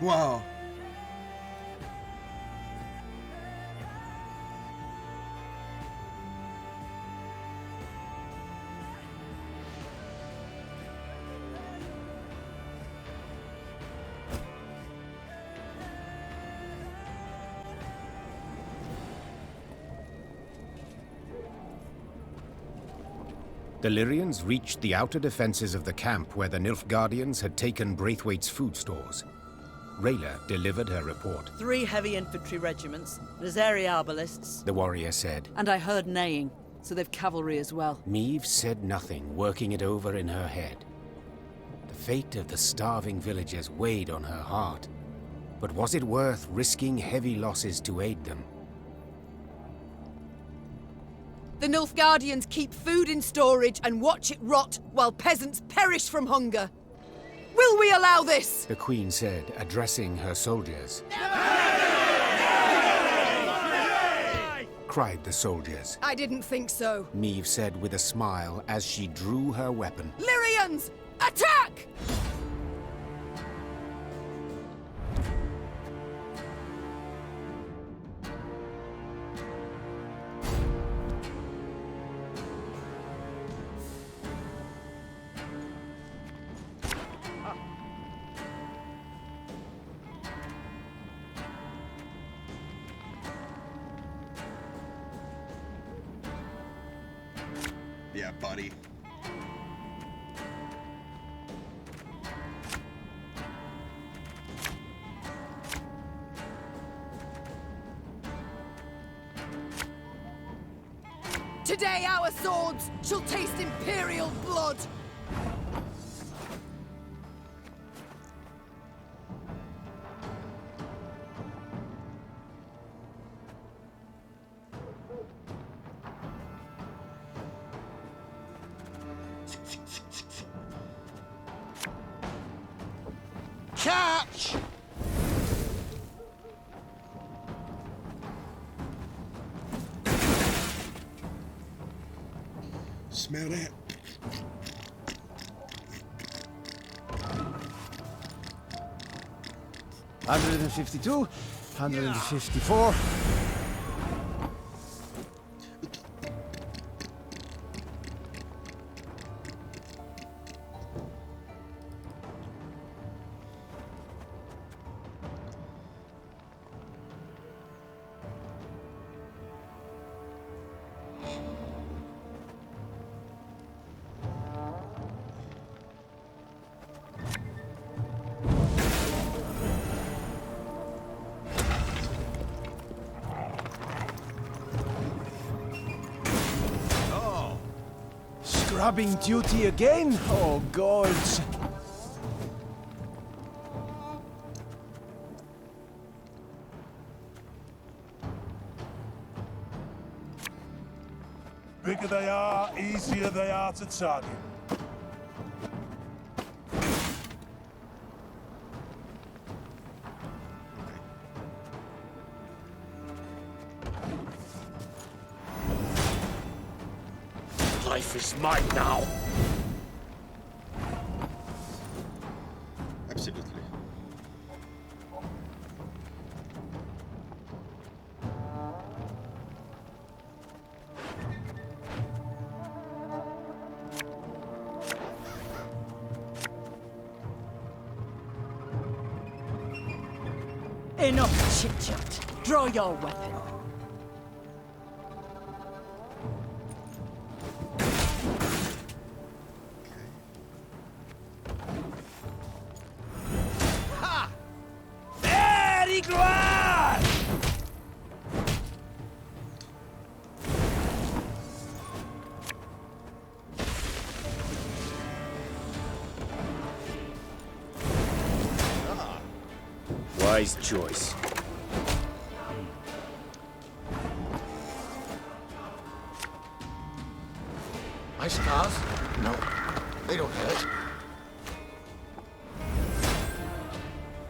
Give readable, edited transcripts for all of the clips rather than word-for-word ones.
Wow. The Lyrians reached the outer defenses of the camp where the Nilfgaardians had taken Braithwaite's food stores. Rayla delivered her report. 3 heavy infantry regiments, Nazari arbalists, The warrior said. and I heard neighing, so they've cavalry as well. Meve said nothing, working it over in her head. The fate of the starving villagers weighed on her heart. But was it worth risking heavy losses to aid them? The Nilfgaardians keep food in storage and watch it rot while peasants perish from hunger. Will we allow this? The queen said, addressing her soldiers. Cried the soldiers. I didn't think so. Meve said with a smile as she drew her weapon. Lyrians, attack! Yeah, buddy. Today our swords shall taste imperial blood. Catch! Smell that? $152, $154. Scrubbing duty again? Oh, gods. Bigger they are, easier they are to target. Life is mine now. Absolutely. Enough chit-chat. Draw your weapon. Very glad! Wise choice. My scars? No, they don't hurt.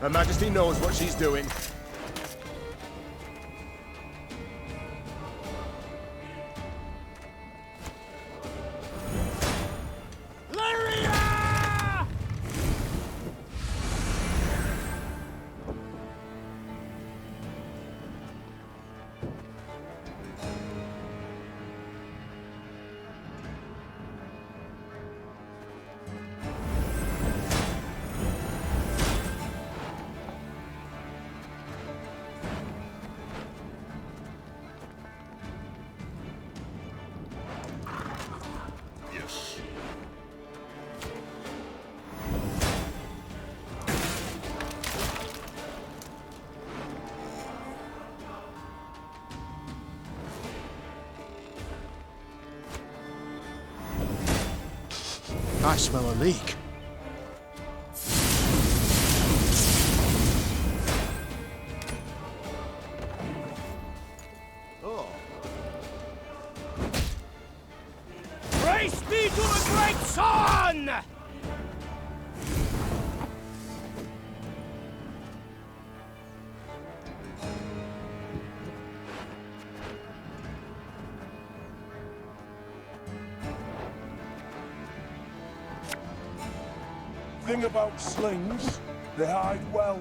Her Majesty knows what she's doing. I smell a leak. Praise be to the great sun! Thing about slings, they hide well.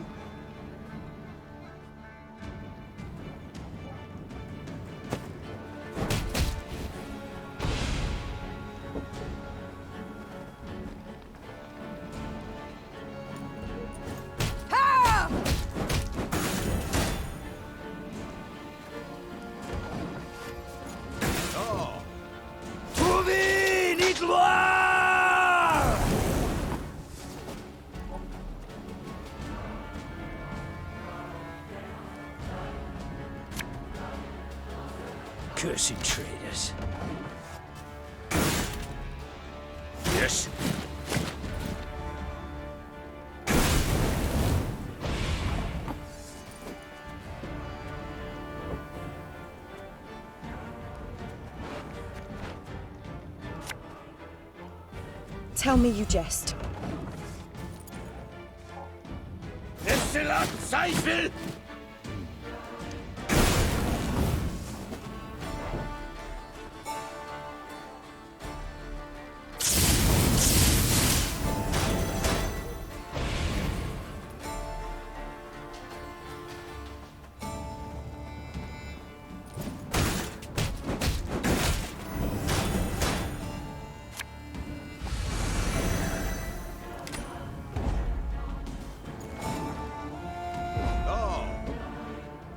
Ha! Trouvé ni gloire! Cursed traitors. Yes. Tell me you jest. Excellent Zweifel!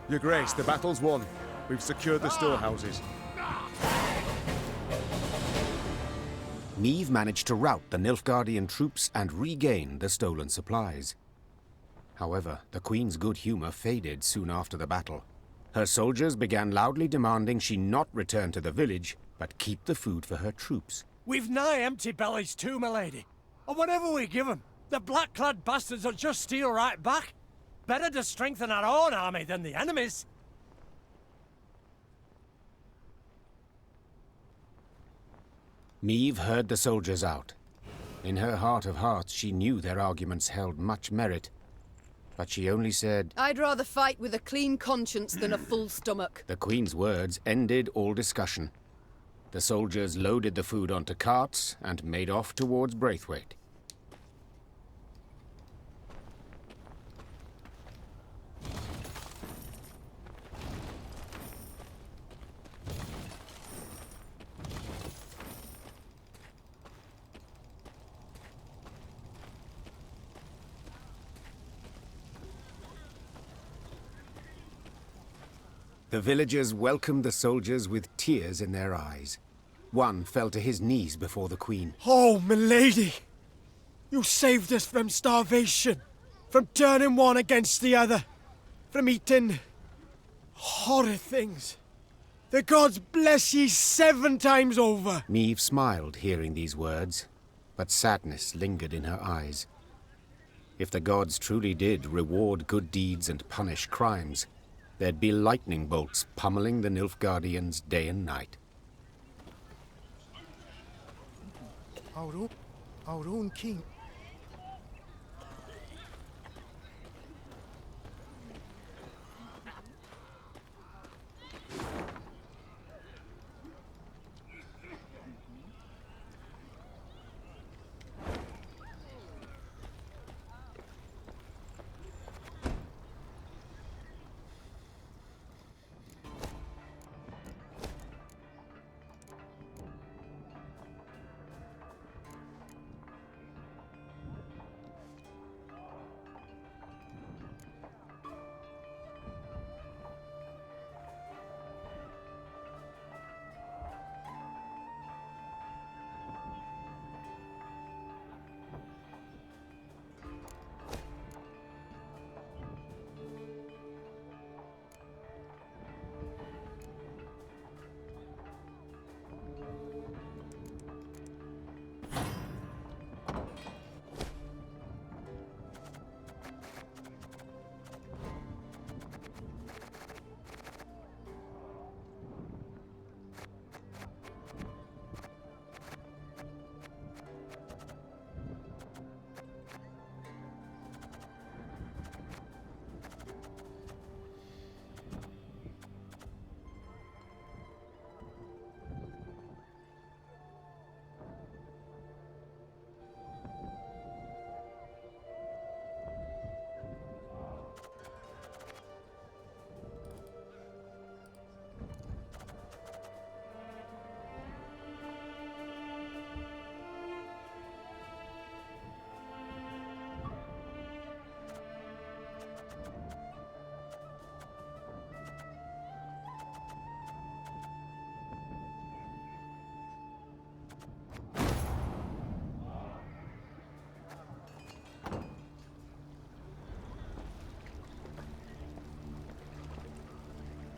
Your Grace, the battle's won. We've secured the storehouses. Niamh managed to rout the Nilfgaardian troops and regain the stolen supplies. However, the Queen's good humor faded soon after the battle. Her soldiers began loudly demanding she not return to the village, but keep the food for her troops. We've nigh empty bellies too, my lady. And whatever we give them, the black-clad bastards will just steal right back. Better to strengthen our own army than the enemy's. Niamh heard the soldiers out. In her heart of hearts, she knew their arguments held much merit. But she only said, I'd rather fight with a clean conscience than a full stomach. the Queen's words ended all discussion. The soldiers loaded the food onto carts and made off towards Braithwaite. The villagers welcomed the soldiers with tears in their eyes. One fell to his knees before the Queen. Oh, milady! You saved us from starvation, from turning one against the other, from eating horrid things. The gods bless ye 7 times over! Niamh smiled hearing these words, but sadness lingered in her eyes. If the gods truly did reward good deeds and punish crimes, there'd be lightning bolts pummeling the Nilfgaardians day and night. Our own king.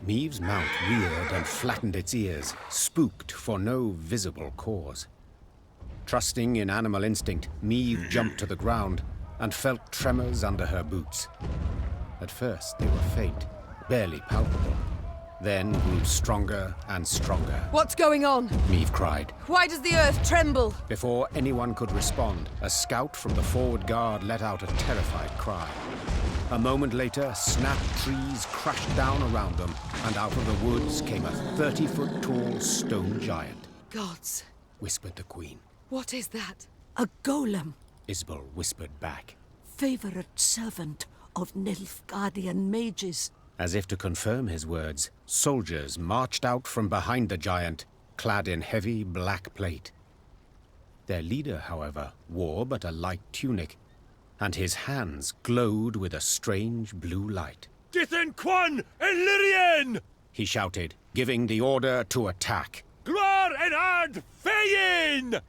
Meave's mount reared and flattened its ears, spooked for no visible cause. Trusting in animal instinct, Meave jumped to the ground and felt tremors under her boots. At first, they were faint, barely palpable, then grew stronger and stronger. What's going on? Meave cried. Why does the earth tremble? Before anyone could respond, a scout from the forward guard let out a terrified cry. A moment later, snap trees crashed down around them, and out of the woods came a 30-foot-tall stone giant. Gods, Whispered the queen. what is that? A golem, Isabel whispered back. favorite servant of Nilfgaardian mages. As if to confirm his words, soldiers marched out from behind the giant, clad in heavy black plate. Their leader, however, wore but a light tunic, and his hands glowed with a strange blue light. Dithen Quan and Lyrian! He shouted, giving the order to attack. Gloire and Ard Feyin!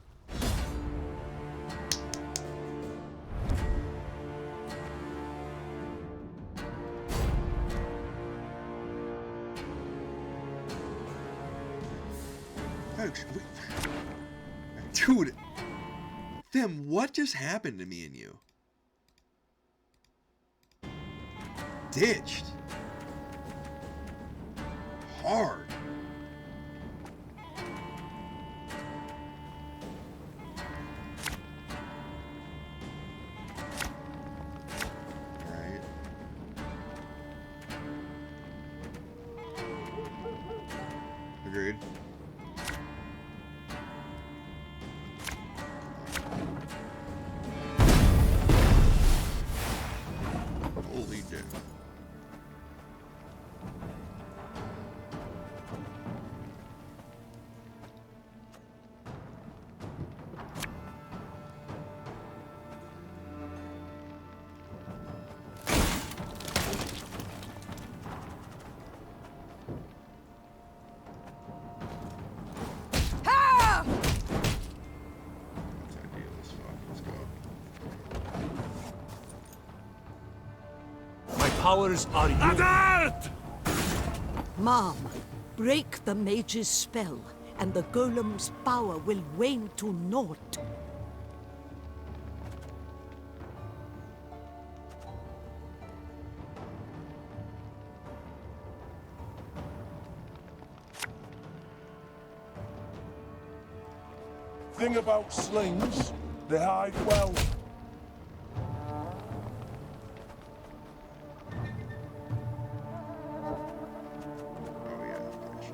Folks, dude, Them, what just happened to me and you? Ditched. Hard. Alright. Agreed. Holy shit. Ha! That's ideal as fuck. Let's go. My powers are yours. Adart! Mom, break the mage's spell, and the golem's power will wane to naught. Thing about slings, they hide well. Oh yeah, gotcha.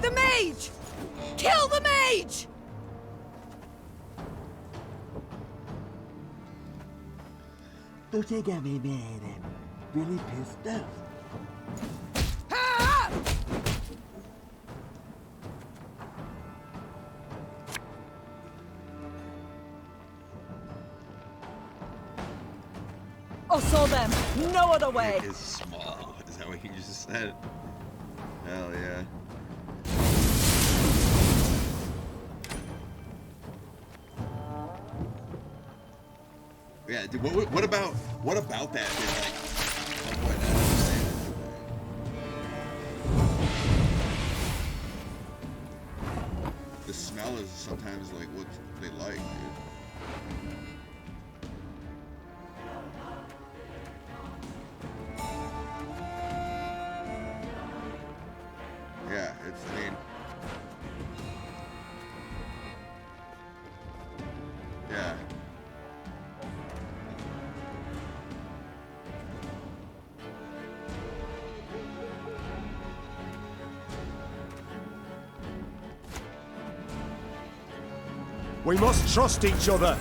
The mage! Kill the mage! Don't you get me mad. I'm really pissed off. Ah! Oh, saw them. No other way. Is small. Is that what you just said? Hell yeah. Yeah, dude, what about that? Dude, like, what, I don't understand. The smell is sometimes like what they like, dude. Yeah, it's, I mean, yeah. We must trust each other.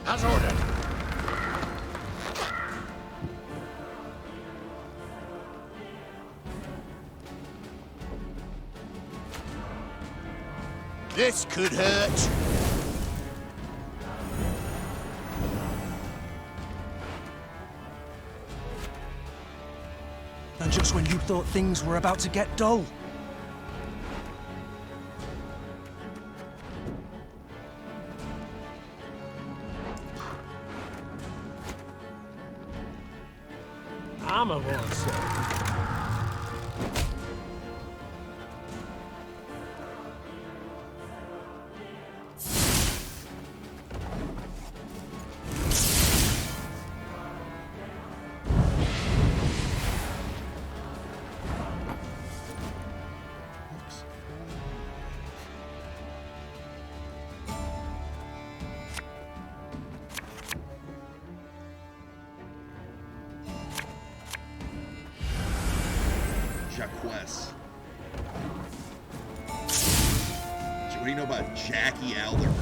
As ordered. This could hurt. And just when you thought things were about to get dull. I'm a one, sir. Jaquez. What do you know about Jackie Alder?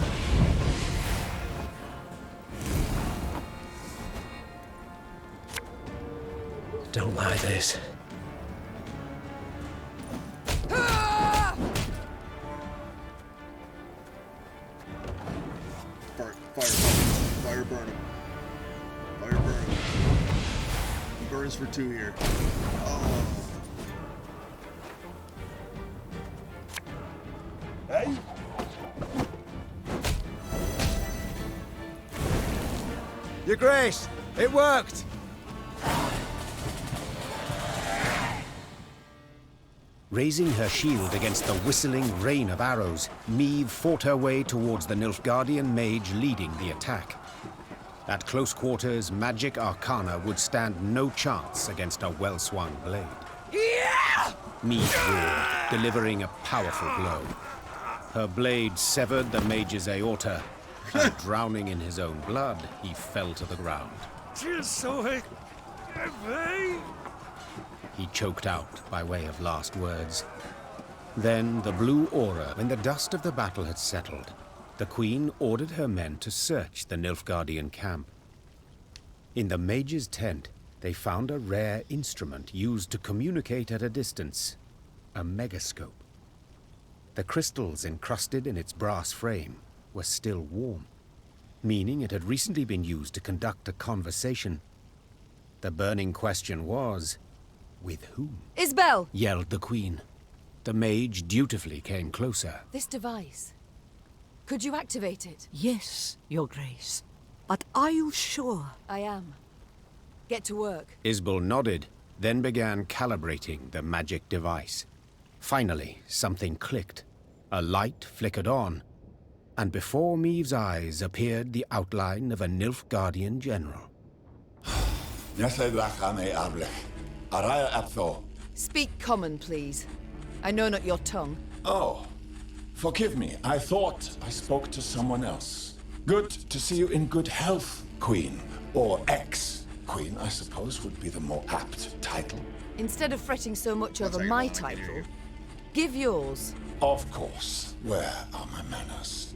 Don't like this. Fire burn him. Fire burn him. He burns for 2 here. Oh. Hey? Your Grace, it worked! Raising her shield against the whistling rain of arrows, Meve fought her way towards the Nilfgaardian mage leading the attack. At close quarters, magic arcana would stand no chance against a well-swung blade. Meve roared, delivering a powerful blow. Her blade severed the mage's aorta, and drowning in his own blood, he fell to the ground. He choked out by way of last words. Then the blue aura, when the dust of the battle had settled, the Queen ordered her men to search the Nilfgaardian camp. In the mage's tent, they found a rare instrument used to communicate at a distance, a megascope. The crystals encrusted in its brass frame were still warm, meaning it had recently been used to conduct a conversation. The burning question was, with whom? Isbel! Yelled the Queen. The mage dutifully came closer. This device. Could you activate it? Yes, Your Grace. But are you sure? I am. Get to work. Isbel nodded, then began calibrating the magic device. Finally, something clicked. A light flickered on, and before Meve's eyes appeared the outline of a Nilfgaardian general. Speak common, please. I know not your tongue. Oh, forgive me. I thought I spoke to someone else. Good to see you in good health, Queen. Or ex-Queen, I suppose, would be the more apt title. Instead of fretting so much over my title, give yours. Of course. Where are my manners?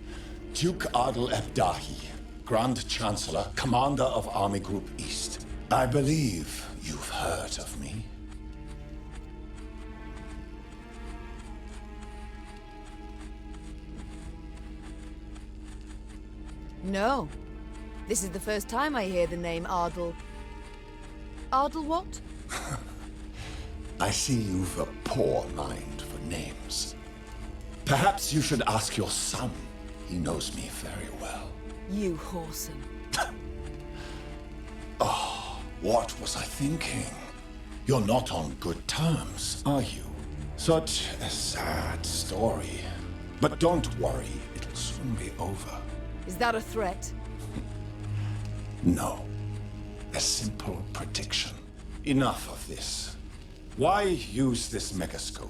Duke Adel Ebdahi, Grand Chancellor, Commander of Army Group East. I believe you've heard of me. No. This is the first time I hear the name Ardel. Ardel what? I see you've a poor mind for names. Perhaps you should ask your son. He knows me very well. You whoreson. Oh, what was I thinking? You're not on good terms, are you? Such a sad story. But don't worry, it'll soon be over. Is that a threat? No. A simple prediction. Enough of this. Why use this megascope?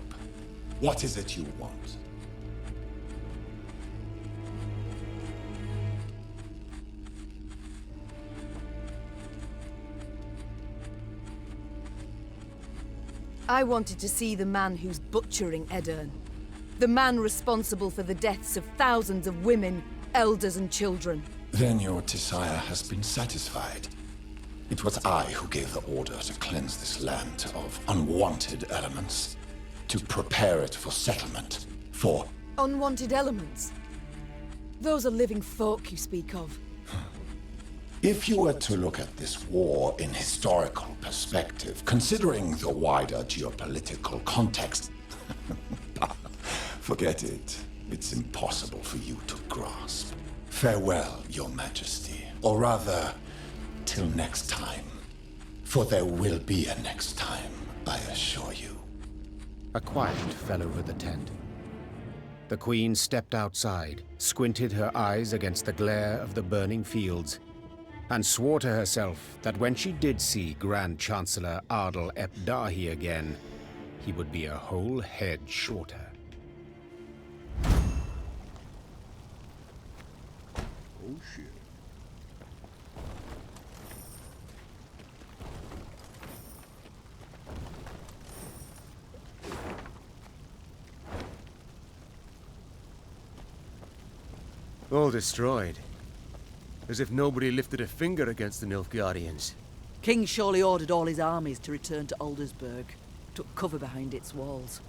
What is it you want? I wanted to see the man who's butchering Edirn. The man responsible for the deaths of thousands of women, elders and children. Then your desire has been satisfied. It was I who gave the order to cleanse this land of unwanted elements, to prepare it for settlement, for... Unwanted elements? Those are living folk you speak of. If you were to look at this war in historical perspective, considering the wider geopolitical context, forget it. It's impossible for you to grasp. Farewell, Your Majesty. Or rather, till next time. For there will be a next time, I assure you. A quiet fell over the tent. The Queen stepped outside, squinted her eyes against the glare of the burning fields, and swore to herself that when she did see Grand Chancellor Ardal Ep Dahi again, he would be a whole head shorter. Oh shit. All destroyed. As if nobody lifted a finger against the Nilfgaardians. King surely ordered all his armies to return to Aldersburg. Took cover behind its walls.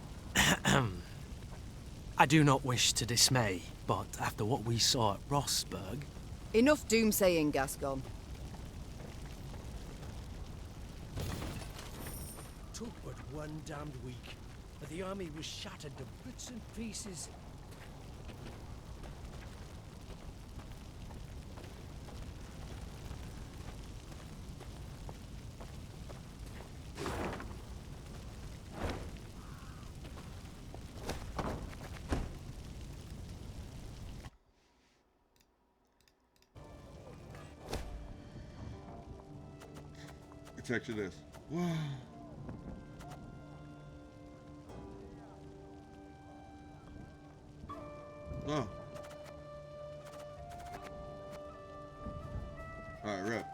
I do not wish to dismay, but after what we saw at Rossburg... Enough doomsaying, Gascon. Took but one damned week, but the army was shattered to bits and pieces. Picture this. Whoa. Oh. Alright, rip.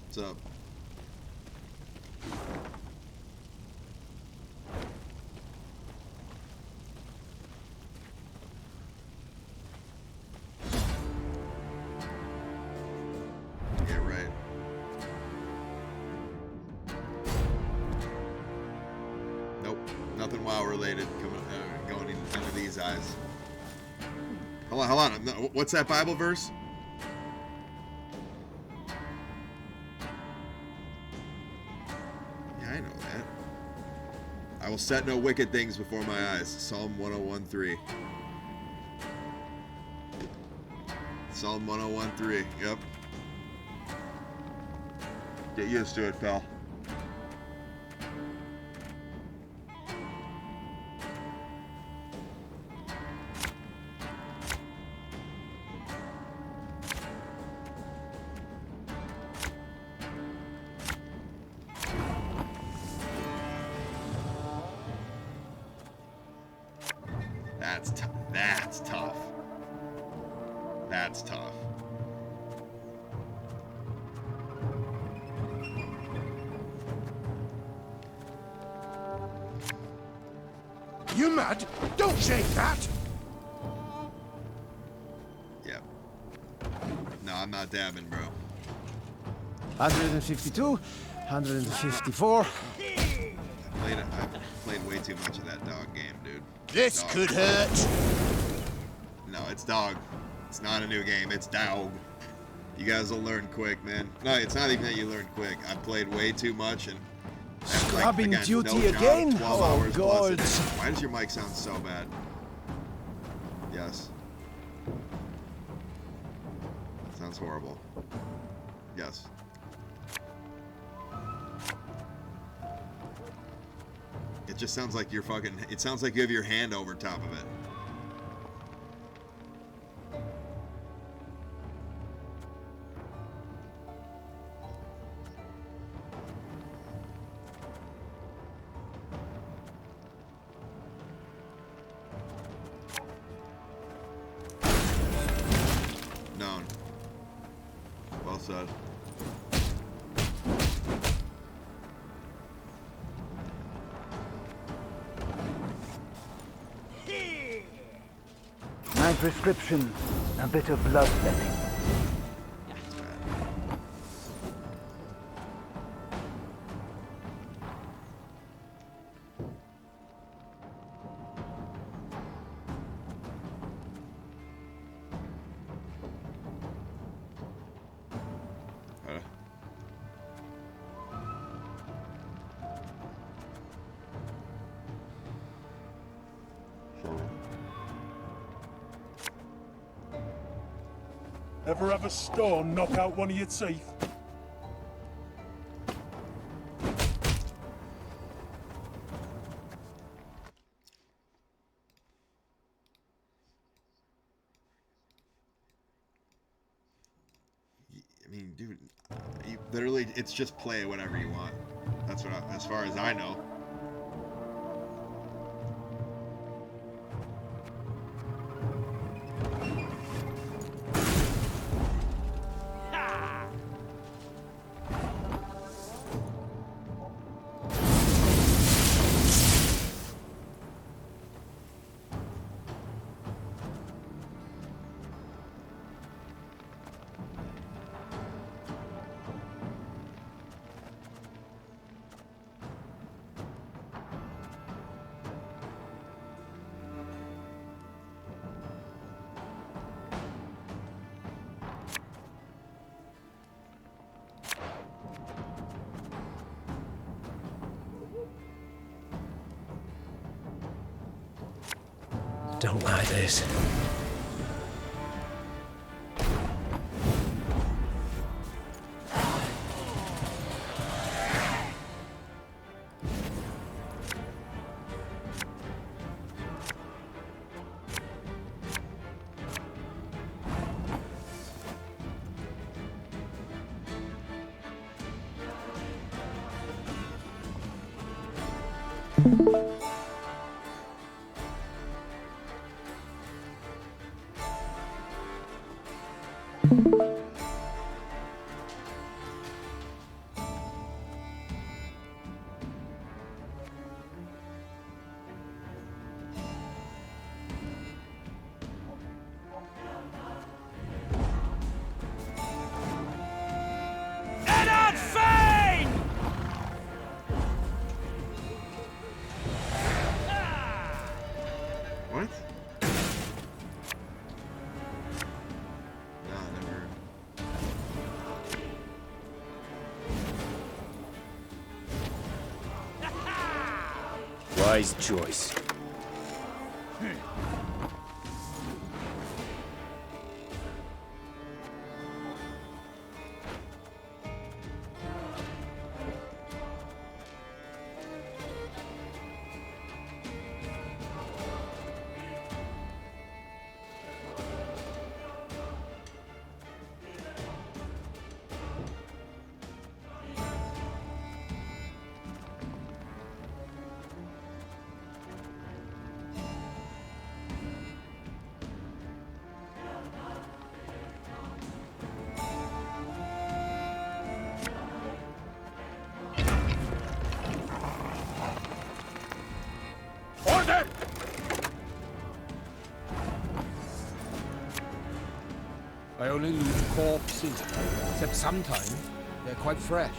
What's up? Yeah, right. Nope, nothing WoW related going into these eyes. Hold on. No, what's that Bible verse? I know that. I will set no wicked things before my eyes. Psalm 101:3. Psalm 101:3. Yep. Get used to it, pal. That's tough. That's tough. You mad? Don't shake that! Yep. No, I'm not dabbing, bro. 152, 154. I've played way too much of that dog game, dude. This dog. could hurt. No, it's dog. It's not a new game. It's dog. You guys will learn quick, man. No, it's not even that you learn quick. I've played way too much and... Scrubbing again, duty no job, again? 12 Oh, hours God. plus. Why does your mic sound so bad? Yes. Sounds horrible. Yes. It just sounds like you're fucking... It sounds like you have your hand over top of it. bud. My prescription, a bit of bloodletting. Ever have a stone knock out one of your teeth? I mean, dude, you literally, it's just play whatever you want. That's what, as far as I know. Don't like this. What? No, never. Wise choice. I only loot corpses, except sometimes they're quite fresh.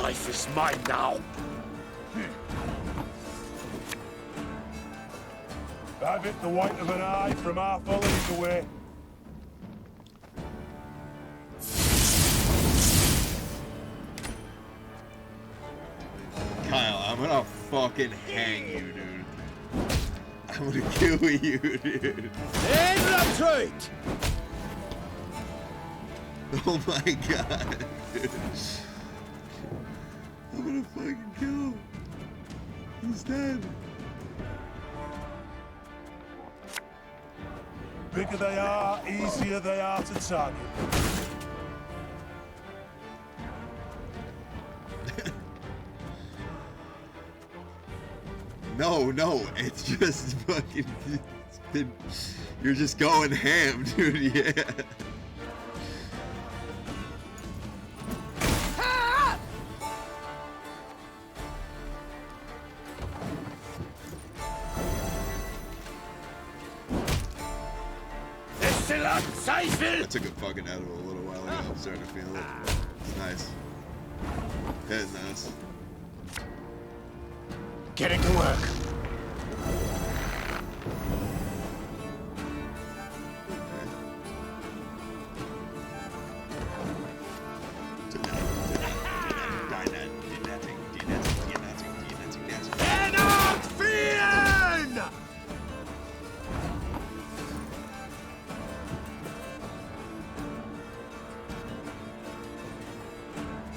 life is mine now. Have it the white of an eye from half a league away. Kyle, I'm gonna fucking hang you, dude. I'm gonna kill you, dude. Infiltrate! Oh my god, dude. I'm gonna fucking kill him. He's dead. Bigger they are, easier they are to target. No, it's just fucking. You're just going ham, dude. Yeah. I took a fucking edible a little while ago. I'm starting to feel it. It's nice. It's nice. Getting to work.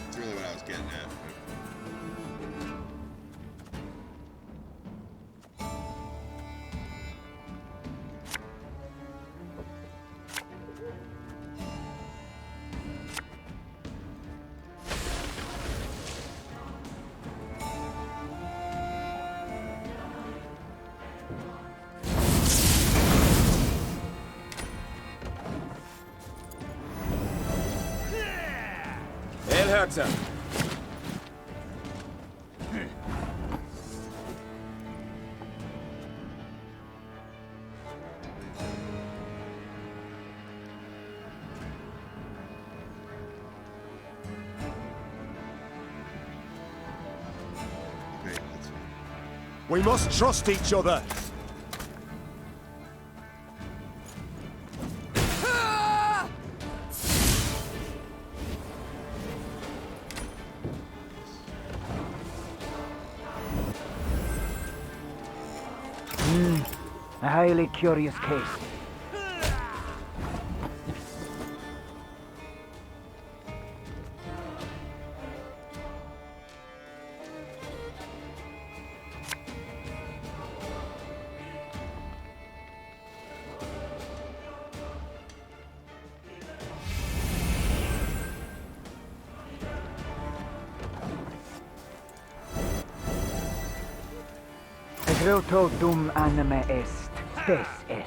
That's really what I was getting at. Herzer. We must trust each other. A highly curious case. Grotto dum anime est, spes est.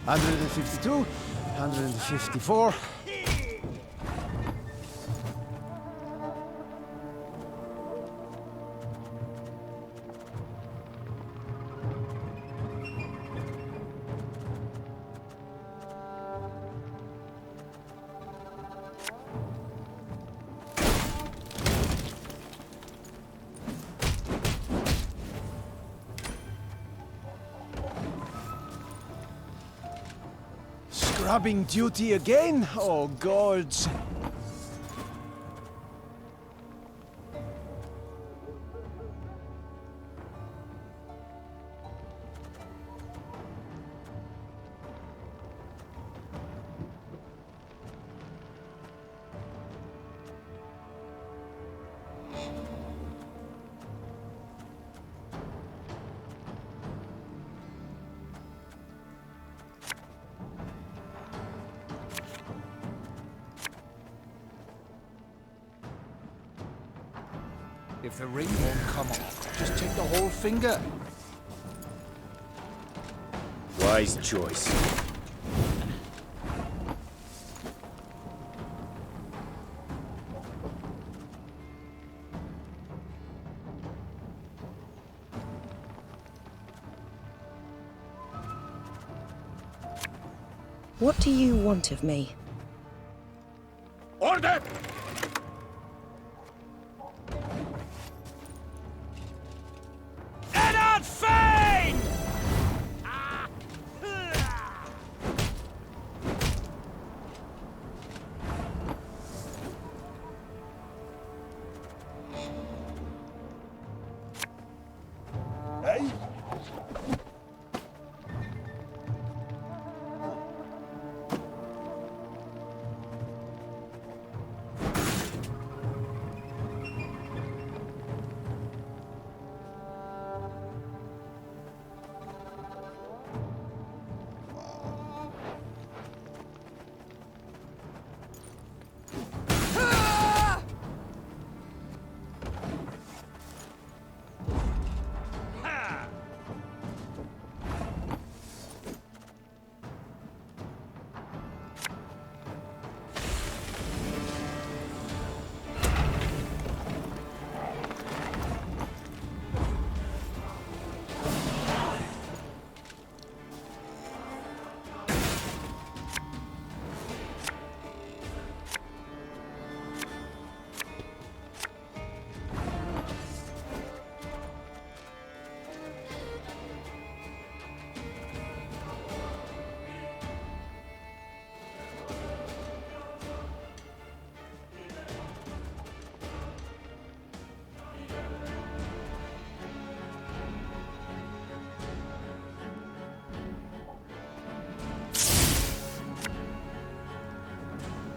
$152, $154. Scrubbing duty again? Oh, gods. If the ring won't come off, just take the whole finger. Wise choice. What do you want of me? Order! Eddard Fane! Hey?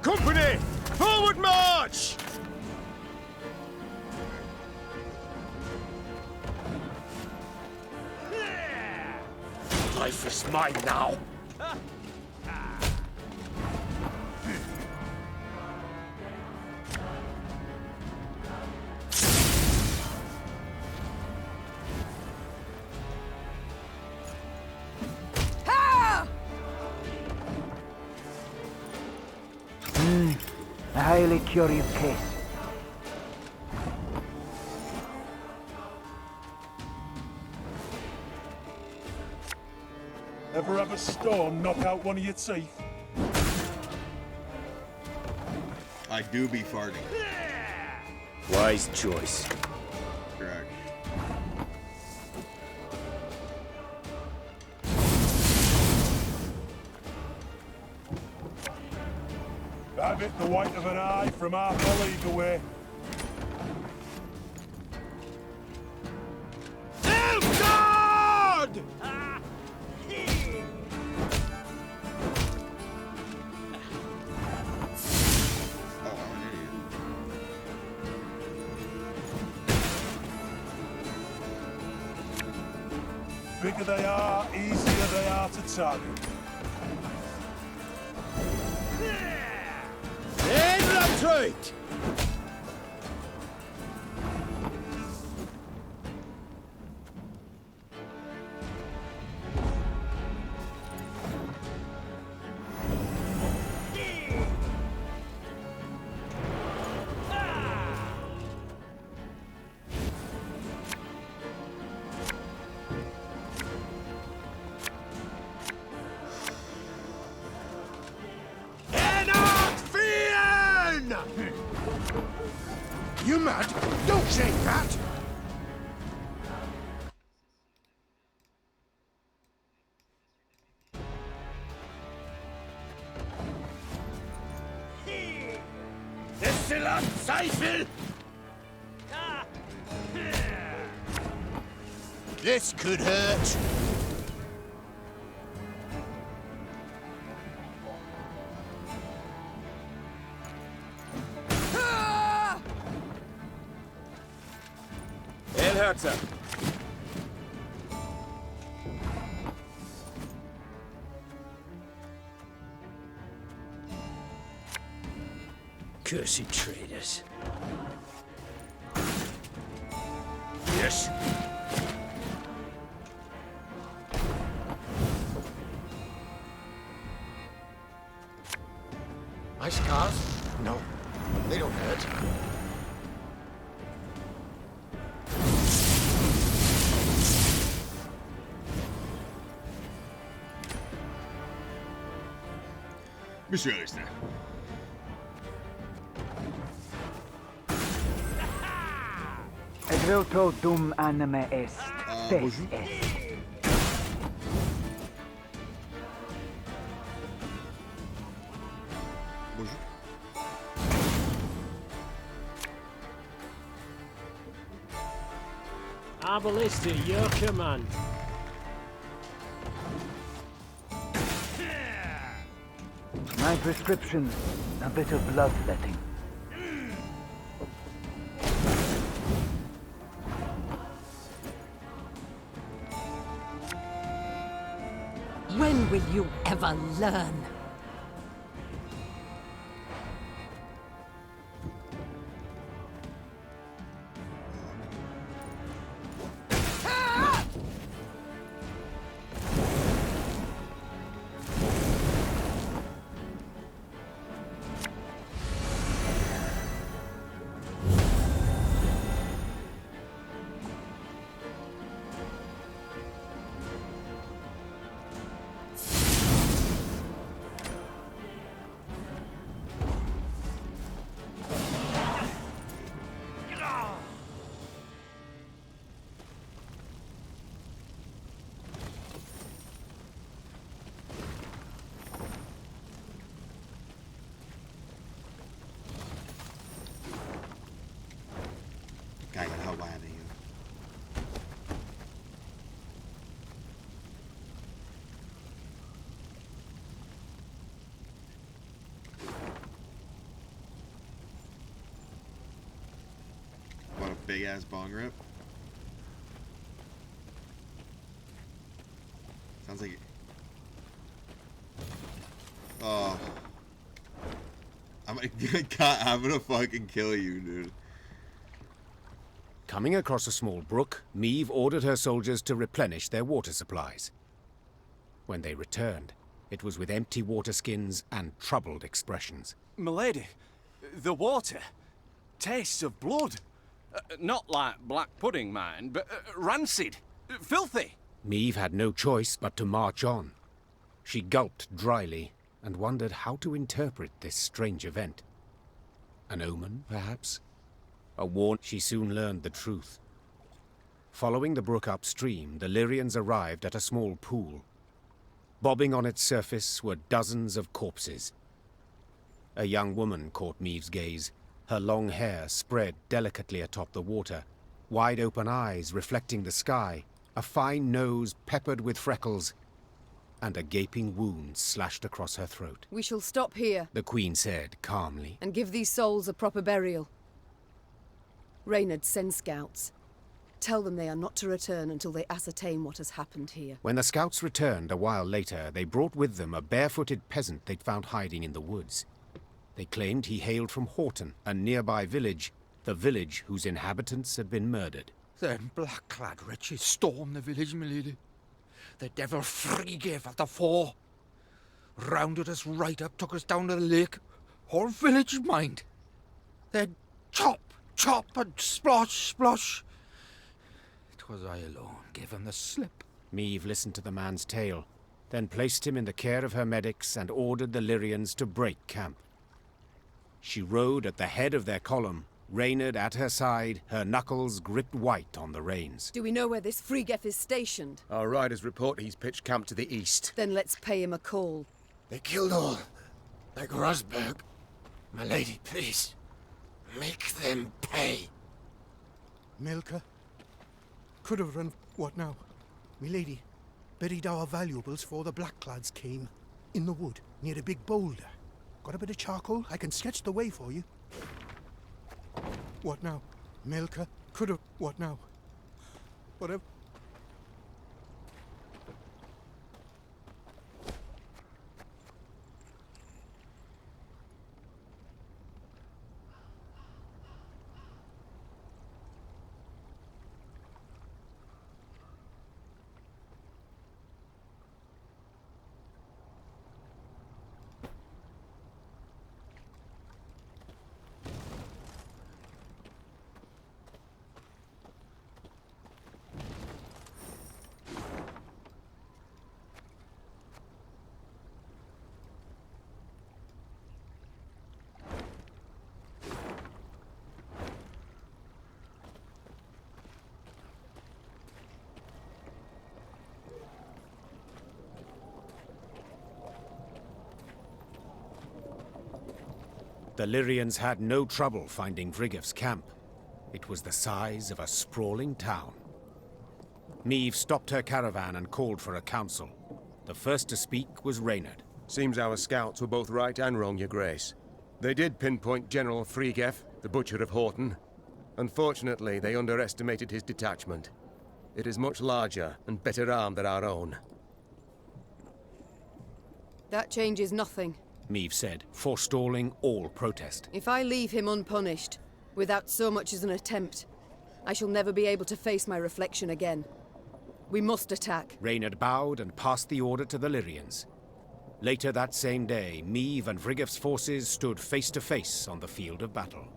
Company! Forward march! Life is mine now. A highly curious case. Ever have a storm knock out one of your teeth? I do be farting. Wise choice. Correct. Have it the white of an eye from half a league away. Elfgard! Oh, I'm an idiot. Bigger they are, easier they are to target. In retreat! You mad? Don't shake that! Destillat Zweifel! This could hurt. Herzer. Cursed traitors. Yes. Ice scars? No, they don't hurt. Monsieur Alistair. Edvelto dum anima est. Spes bonjour. est. Bonjour. Abolister, Yorkshire man. My prescription, a bit of bloodletting. When will you ever learn? Kaya hawa na yun. What a big ass bong rip. Sounds like. Oh. I'm gonna fucking kill you, dude. Coming across a small brook, Meve ordered her soldiers to replenish their water supplies. When they returned, it was with empty water skins and troubled expressions. Milady, the water tastes of blood. Not like black pudding, mind, but rancid, filthy. Meve had no choice but to march on. She gulped dryly and wondered how to interpret this strange event. An omen, perhaps? A warning. She soon learned the truth. Following the brook upstream, the Lyrians arrived at a small pool. Bobbing on its surface were dozens of corpses. A young woman caught Meve's gaze, her long hair spread delicately atop the water, wide-open eyes reflecting the sky, a fine nose peppered with freckles, and a gaping wound slashed across her throat. We shall stop here, The Queen said calmly. and give these souls a proper burial. Reynard, send scouts. Tell them they are not to return until they ascertain what has happened here. When the scouts returned a while later, they brought with them a barefooted peasant they'd found hiding in the woods. They claimed he hailed from Horton, a nearby village, the village whose inhabitants had been murdered. Them black-clad wretches stormed the village, milady. The devil free gave at the fore. Rounded us right up, took us down to the lake. Whole village, mind. They'd chop, and splosh, splosh. 'Twas I alone gave him the slip. Meve listened to the man's tale, then placed him in the care of her medics and ordered the Lyrians to break camp. She rode at the head of their column, Reynard at her side, her knuckles gripped white on the reins. Do we know where this Frigef is stationed? Our riders report he's pitched camp to the east. Then let's pay him a call. They killed all. Like Rosberg. My lady, please. Make them pay. Milka? Could have run. What now? Milady, buried our valuables for the Blackclads came. In the wood, near a big boulder. Got a bit of charcoal? I can sketch the way for you. What now? Milka? Could have. What now? Whatever. The Lyrians had no trouble finding Vrygif's camp. It was the size of a sprawling town. Meve stopped her caravan and called for a council. The first to speak was Reynard. Seems our scouts were both right and wrong, Your Grace. They did pinpoint General Frigef, the Butcher of Horton. Unfortunately, they underestimated his detachment. It is much larger and better armed than our own. That changes nothing. Meve said, forestalling all protest. If I leave him unpunished, without so much as an attempt, I shall never be able to face my reflection again. We must attack. Reynard bowed and passed the order to the Lyrians. Later that same day, Meve and Vrygif's forces stood face to face on the field of battle.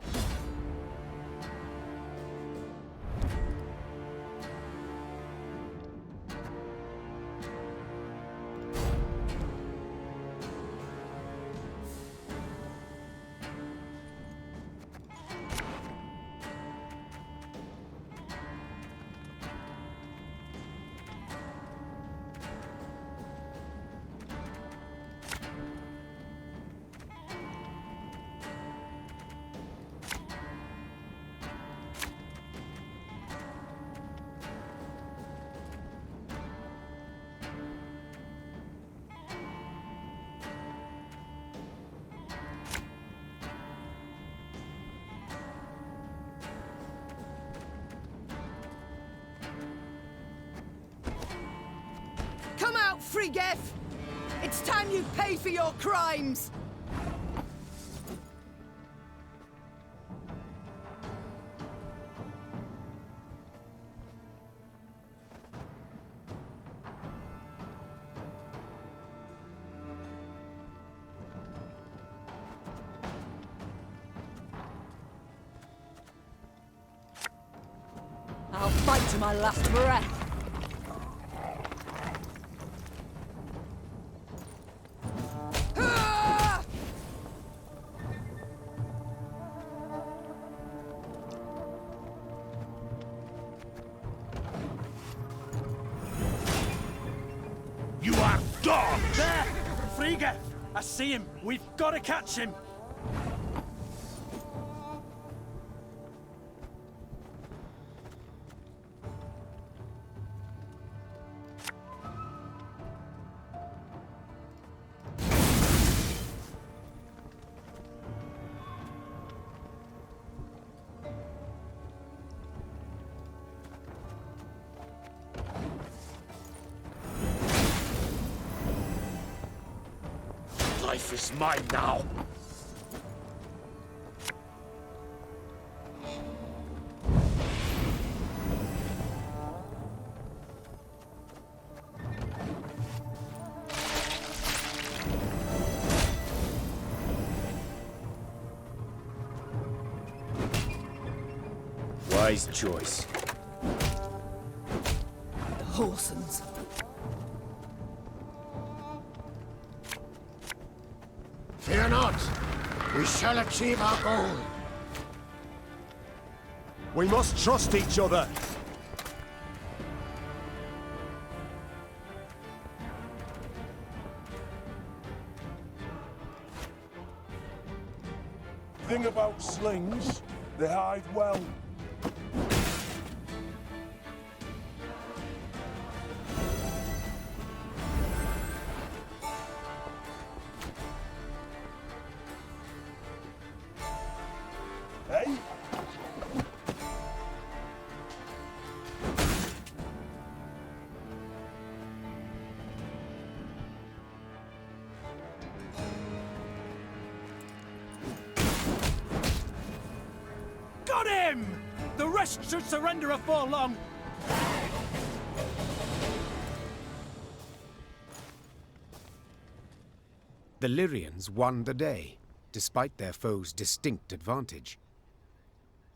Come out, Frigef! It's time you pay for your crimes! I'll fight to my last breath. You are dogs! There! Frigef! I see him! We've got to catch him! Life is mine now! Wise choice. The Horsons. Fear not! We shall achieve our goal! We must trust each other. Thing about slings, they hide well. Hey? Got him! The rest should surrender afore long! The Lyrians won the day, despite their foes' distinct advantage.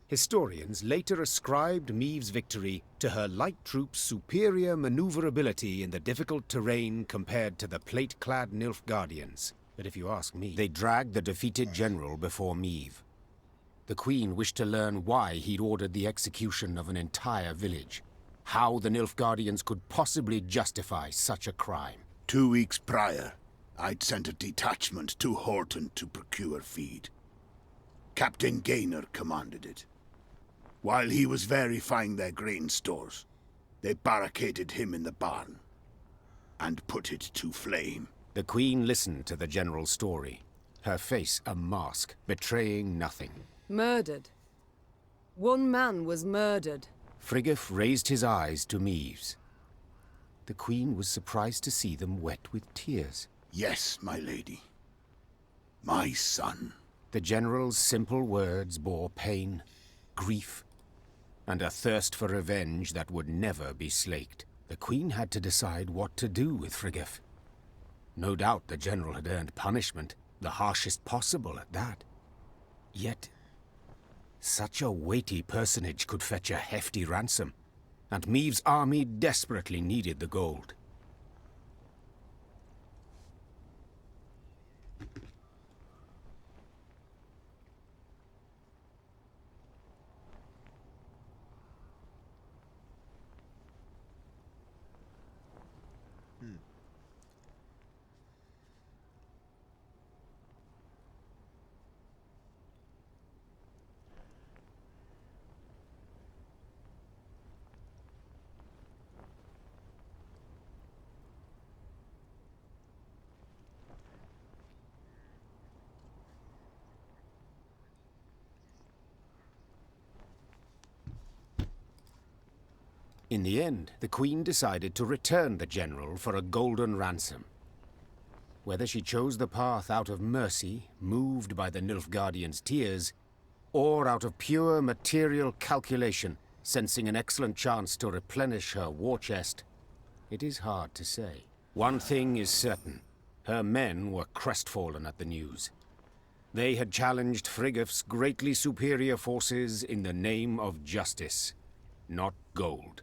Historians later ascribed Meve's victory to her light troops' superior maneuverability in the difficult terrain compared to the plate-clad Nilfgaardians. But if you ask me, they dragged the defeated general before Meve. The Queen wished to learn why he'd ordered the execution of an entire village. How the Nilfgaardians could possibly justify such a crime. 2 weeks prior, I'd sent a detachment to Horton to procure feed. Captain Gaynor commanded it. While he was verifying their grain stores, they barricaded him in the barn and put it to flame. The Queen listened to the general's story, her face a mask, betraying nothing. Murdered. One man was murdered. Frigga raised his eyes to Meaves. The Queen was surprised to see them wet with tears. Yes, my lady. My son. The general's simple words bore pain, grief, and a thirst for revenge that would never be slaked. The Queen had to decide what to do with Frigga. No doubt the general had earned punishment, the harshest possible at that. Yet, such a weighty personage could fetch a hefty ransom, and Meave's army desperately needed the gold. In the end, the Queen decided to return the general for a golden ransom. Whether she chose the path out of mercy, moved by the Nilfgaardian's tears, or out of pure material calculation, sensing an excellent chance to replenish her war chest, it is hard to say. One thing is certain. Her men were crestfallen at the news. They had challenged Friggef's greatly superior forces in the name of justice, not gold.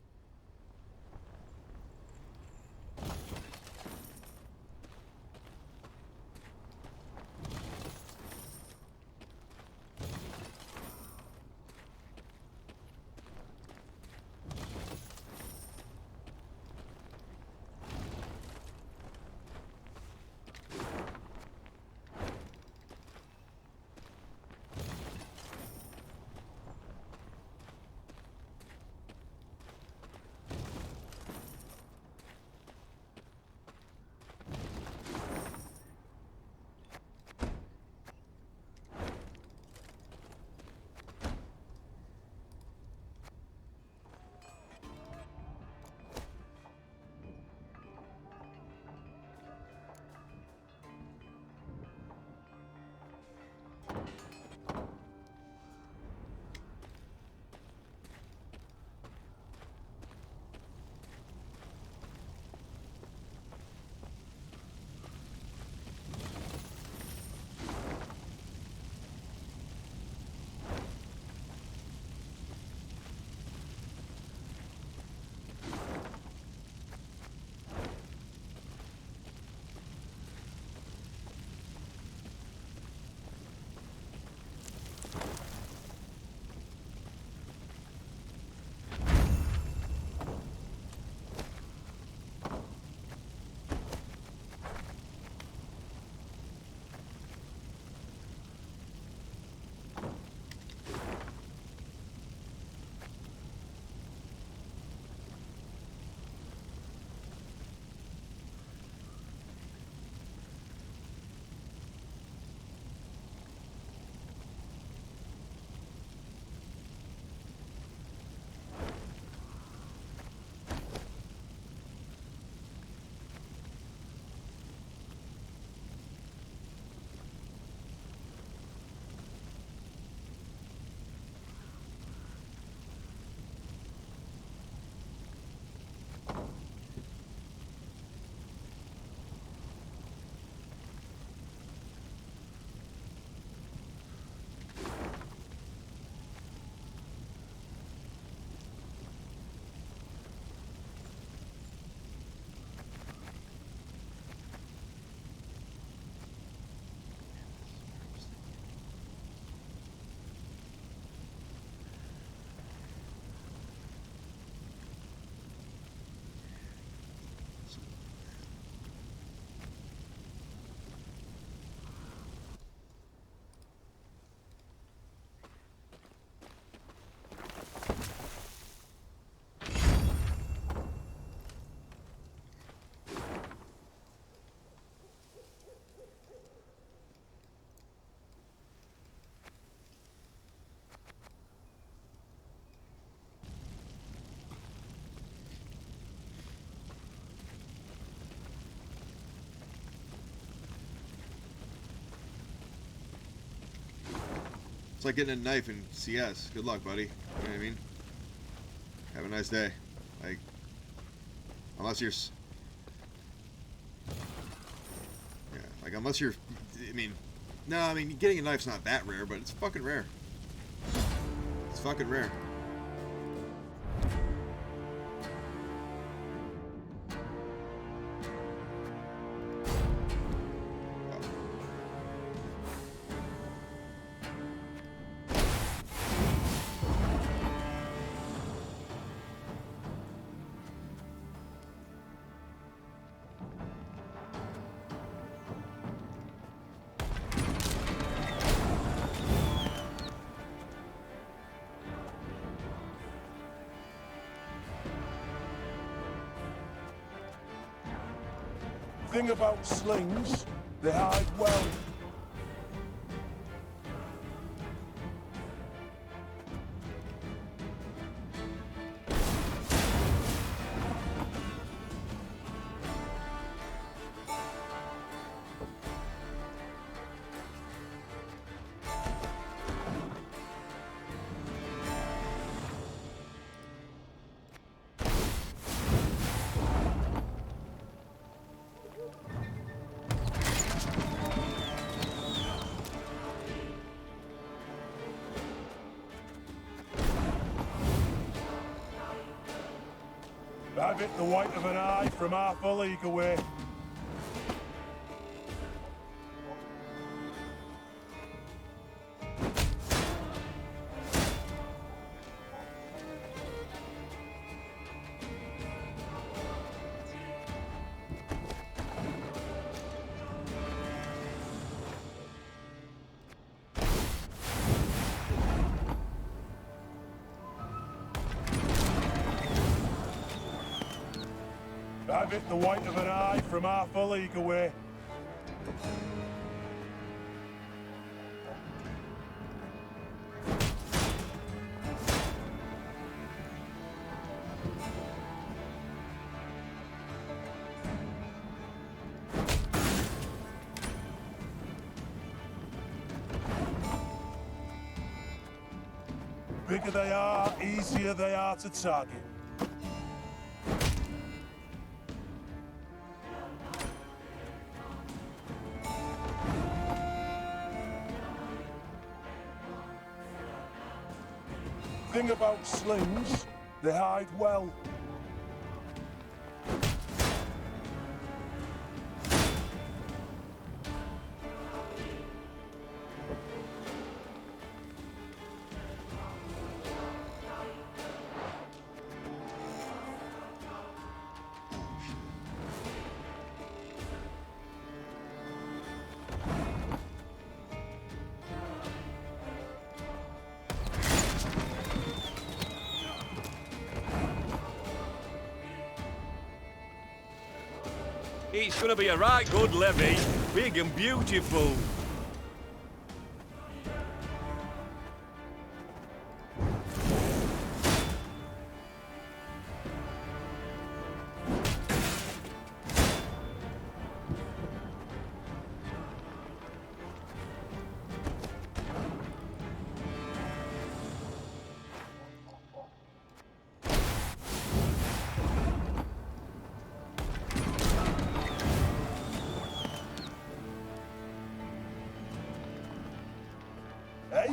It's like getting a knife in CS. Good luck, buddy. You know what I mean? Have a nice day. Like, unless you're... Yeah, like, unless you're... I mean... No, I mean, getting a knife's not that rare, but it's fucking rare. It's fucking rare. Thing about slings, they hide well. I've hit the white of an eye from half a league away. I've hit the white of an eye from half a league away. Bigger they are, easier they are to target. Thing about slings, they hide well. It's gonna be a right good levy, big and beautiful. Hey?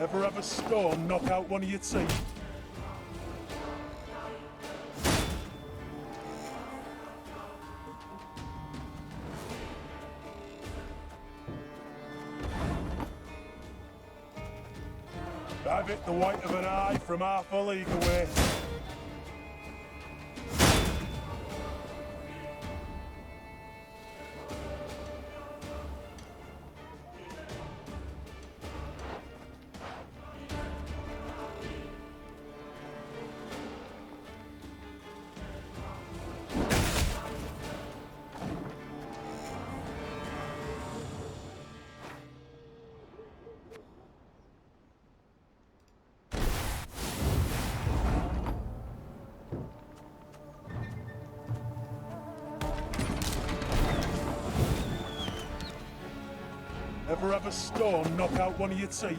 Ever have a storm knock out one of your teeth? I've hit the white of an eye from half a league away. Ever have a stone knock out one of your teeth?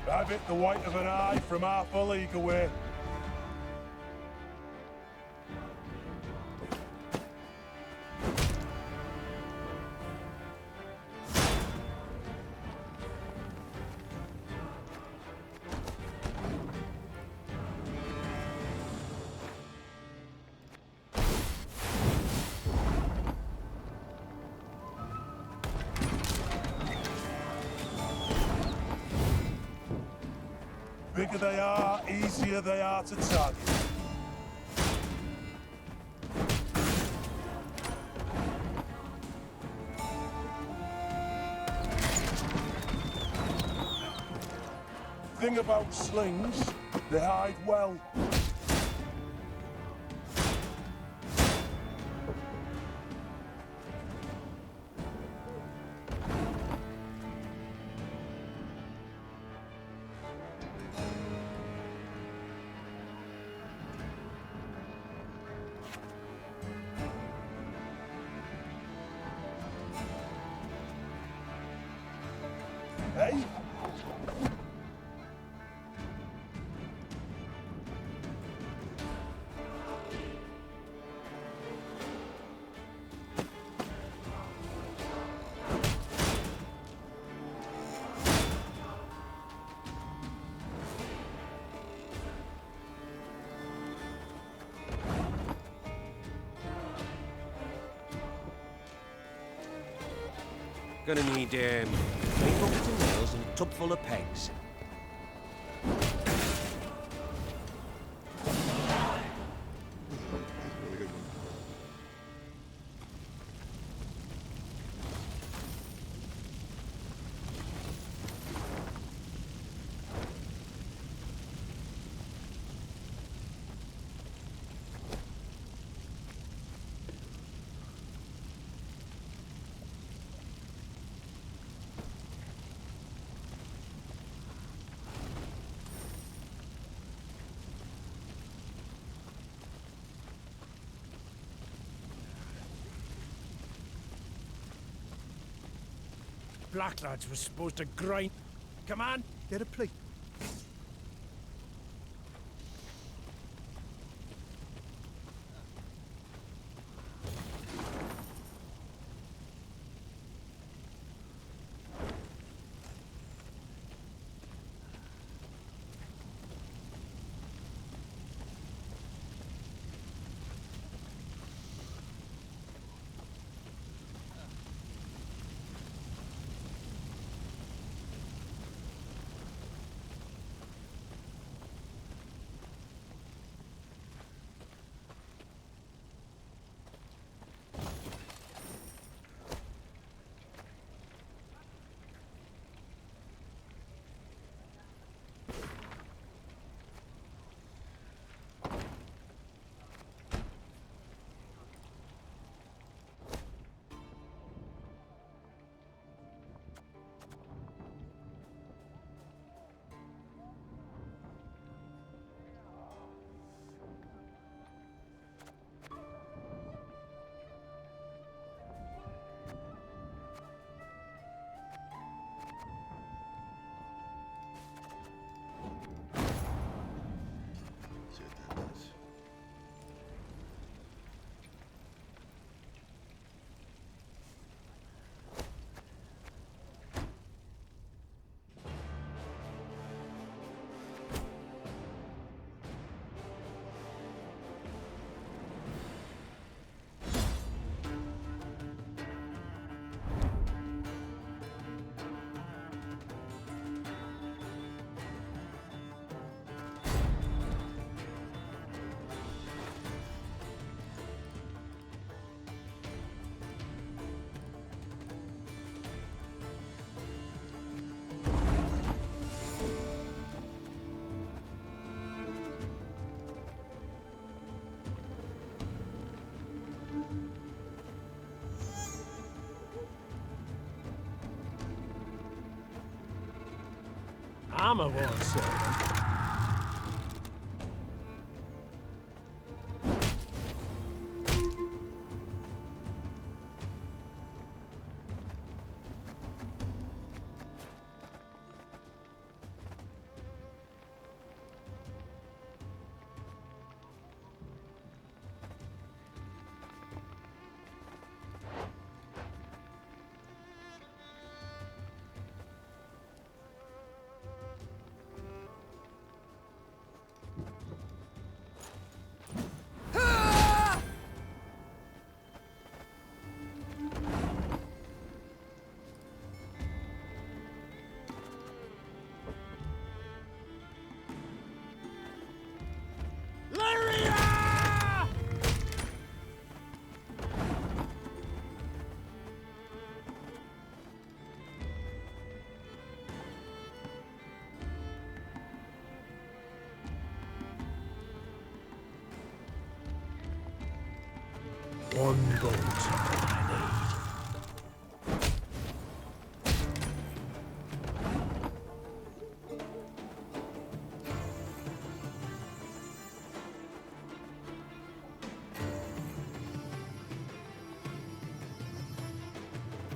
I've hit the white of an eye from half a league away. Bigger they are, easier they are to target. Thing about slings, they hide well. Hey? Gonna need, 8 buckets of nails and a tub full of pegs. Really good one. Black lads were supposed to grind. Come on, Get a plate. I'm a one servant. One boat's all I need.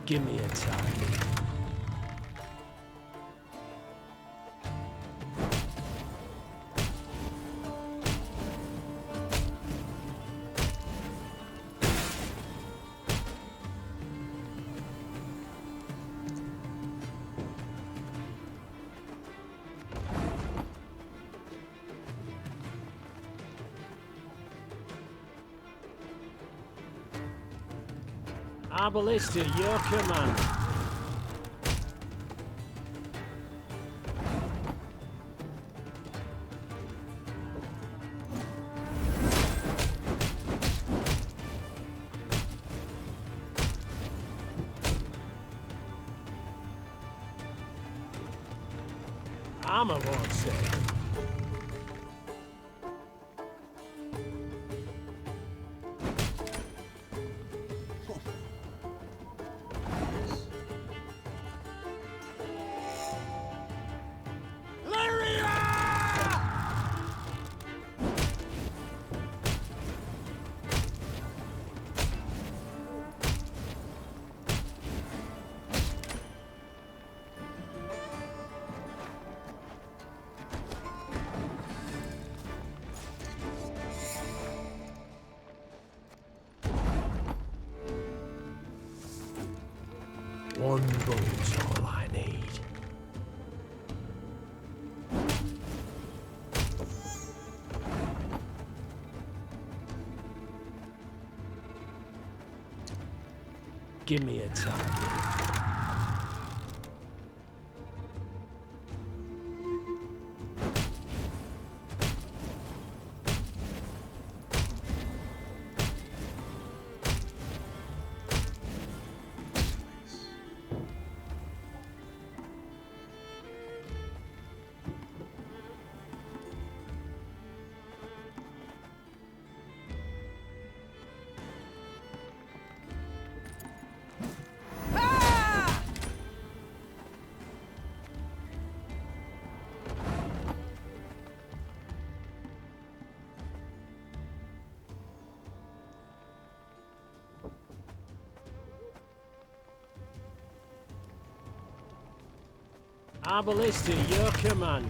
Give me a target. Our ballista, your command. Armor won't save. One boat's all I need. Give me a target. Our ballista, your command.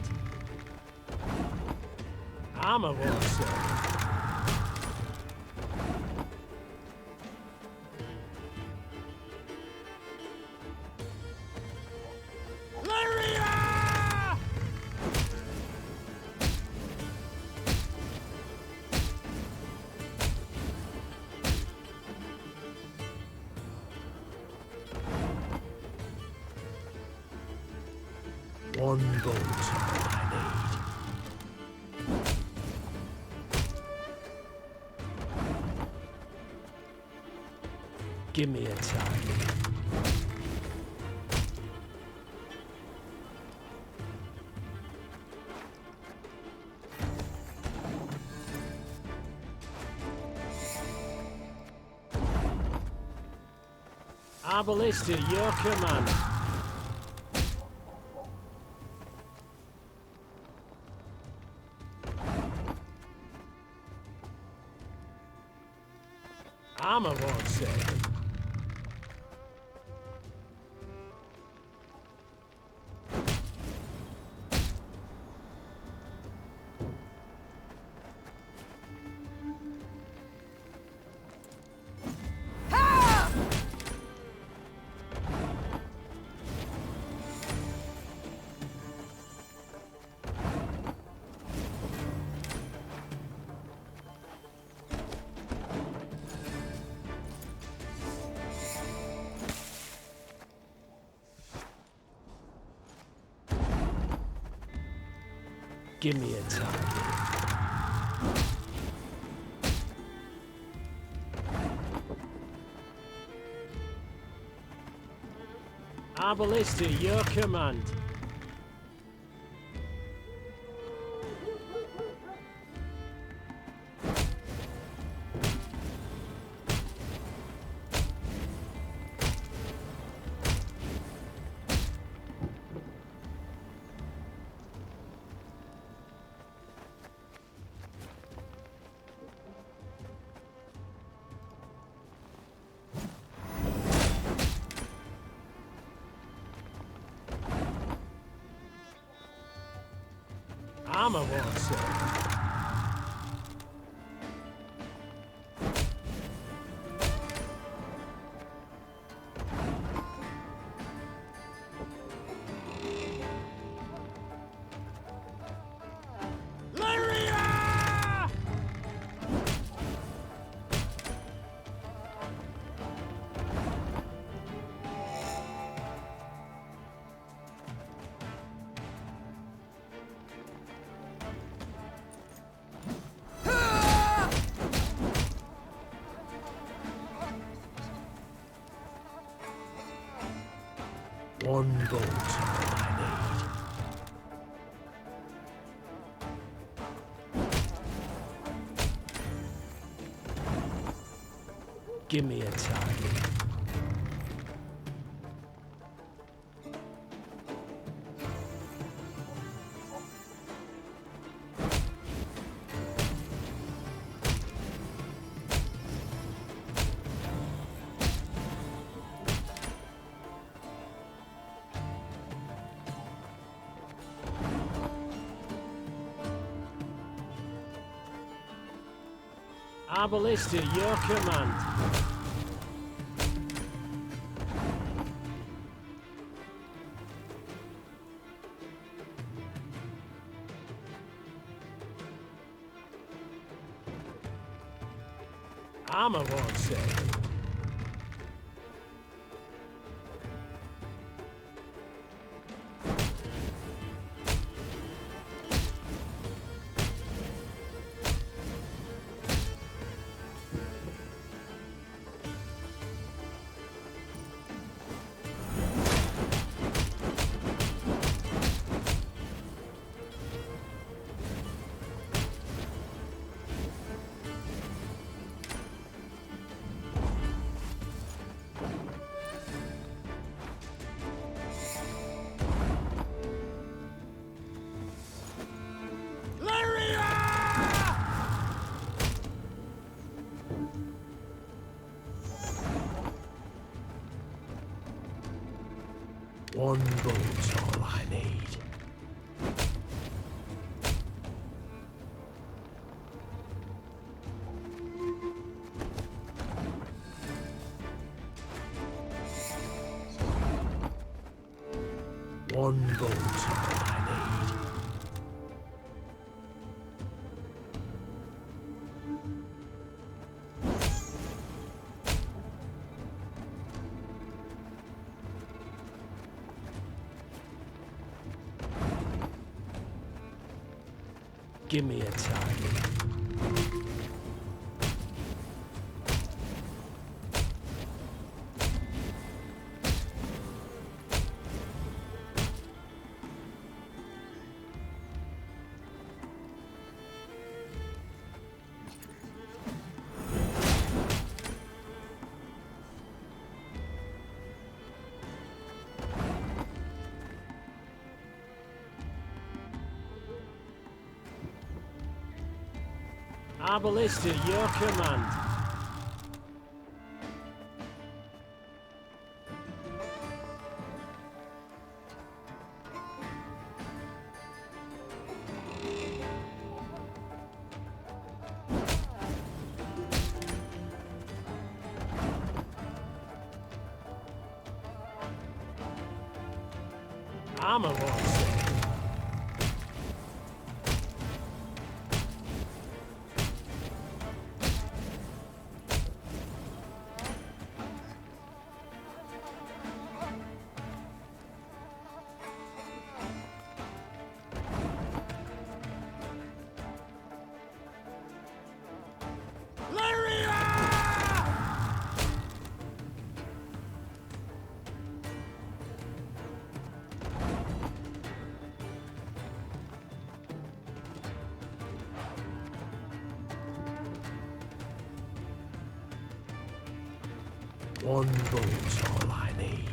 Armor won't serve. One boat's all I need. Give me a target. Our ballista, your command. Armor won't save him. Give me a target. Arbalist at your command. Armor won't save him. One bolt, all I need. Give me a target. Arbalist at your command. Armor won't save him. One bolt's all I need. One bolt's all I need. Give me a target. Arbalist at your command. I'm a boss. One bullet's all I need.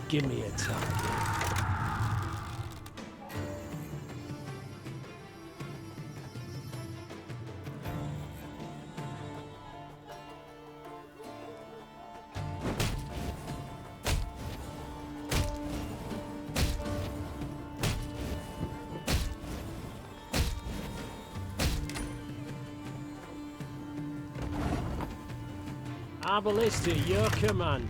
Give me a target. Our ballista, your command.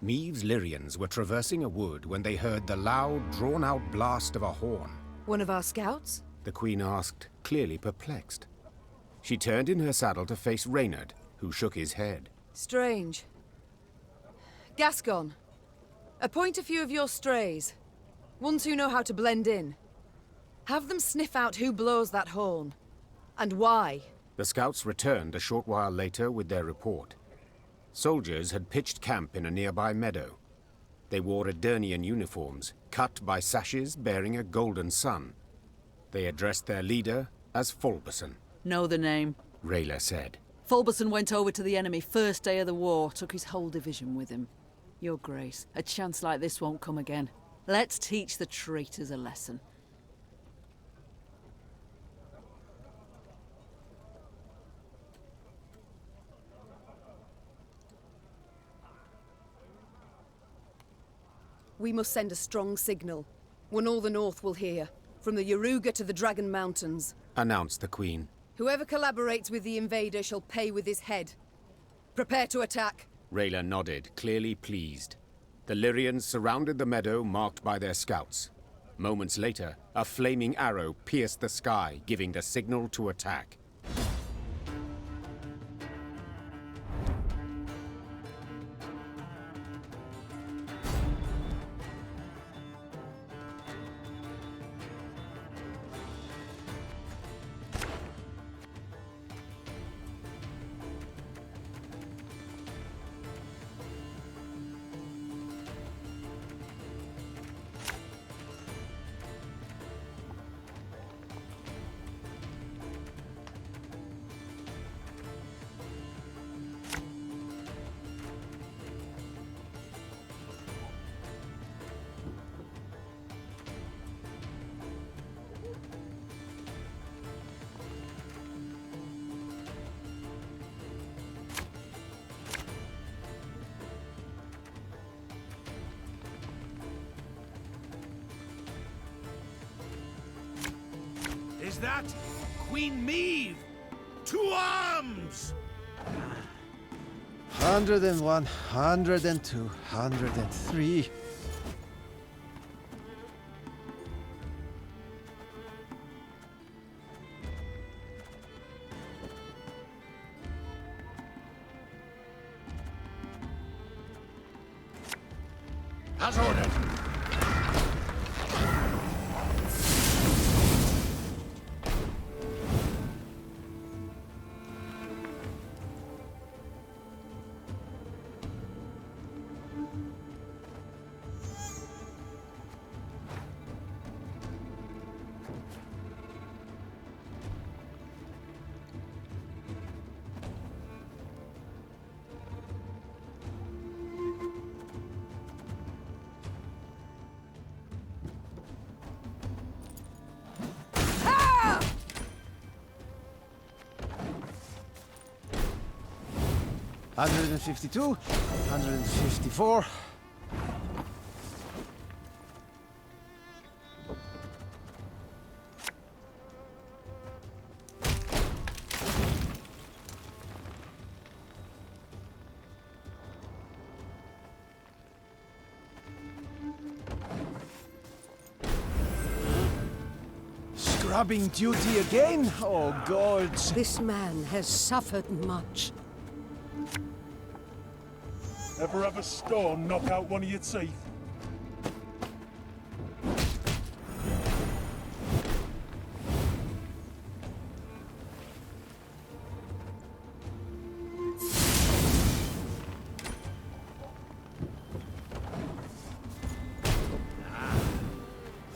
Meave's Lyrians were traversing a wood when they heard the loud, drawn-out blast of a horn. One of our scouts? The Queen asked, clearly perplexed. She turned in her saddle to face Reynard, who shook his head. Strange. Gascon, appoint a few of your strays. Ones who know how to blend in. Have them sniff out who blows that horn. And why. The scouts returned a short while later with their report. Soldiers had pitched camp in a nearby meadow. They wore Edirnian uniforms, cut by sashes bearing a golden sun. They addressed their leader as Fulberson. Know the name? Rayla said. Fulberson went over to the enemy first day of the war, took his whole division with him. Your Grace, a chance like this won't come again. Let's teach the traitors a lesson. We must send a strong signal. One all the North will hear. From the Yaruga to the Dragon Mountains. Announced the Queen. Whoever collaborates with the invader shall pay with his head. Prepare to attack. Rayla nodded, clearly pleased. The Lyrians surrounded the meadow marked by their scouts. Moments later, a flaming arrow pierced the sky, giving the signal to attack. Is that Queen Maeve? To arms! 101, 102, 103. As ordered. Ah! 152, 154. Scrubbing duty again? Oh, gods. This man has suffered much. Ever have a stone knock out one of your teeth?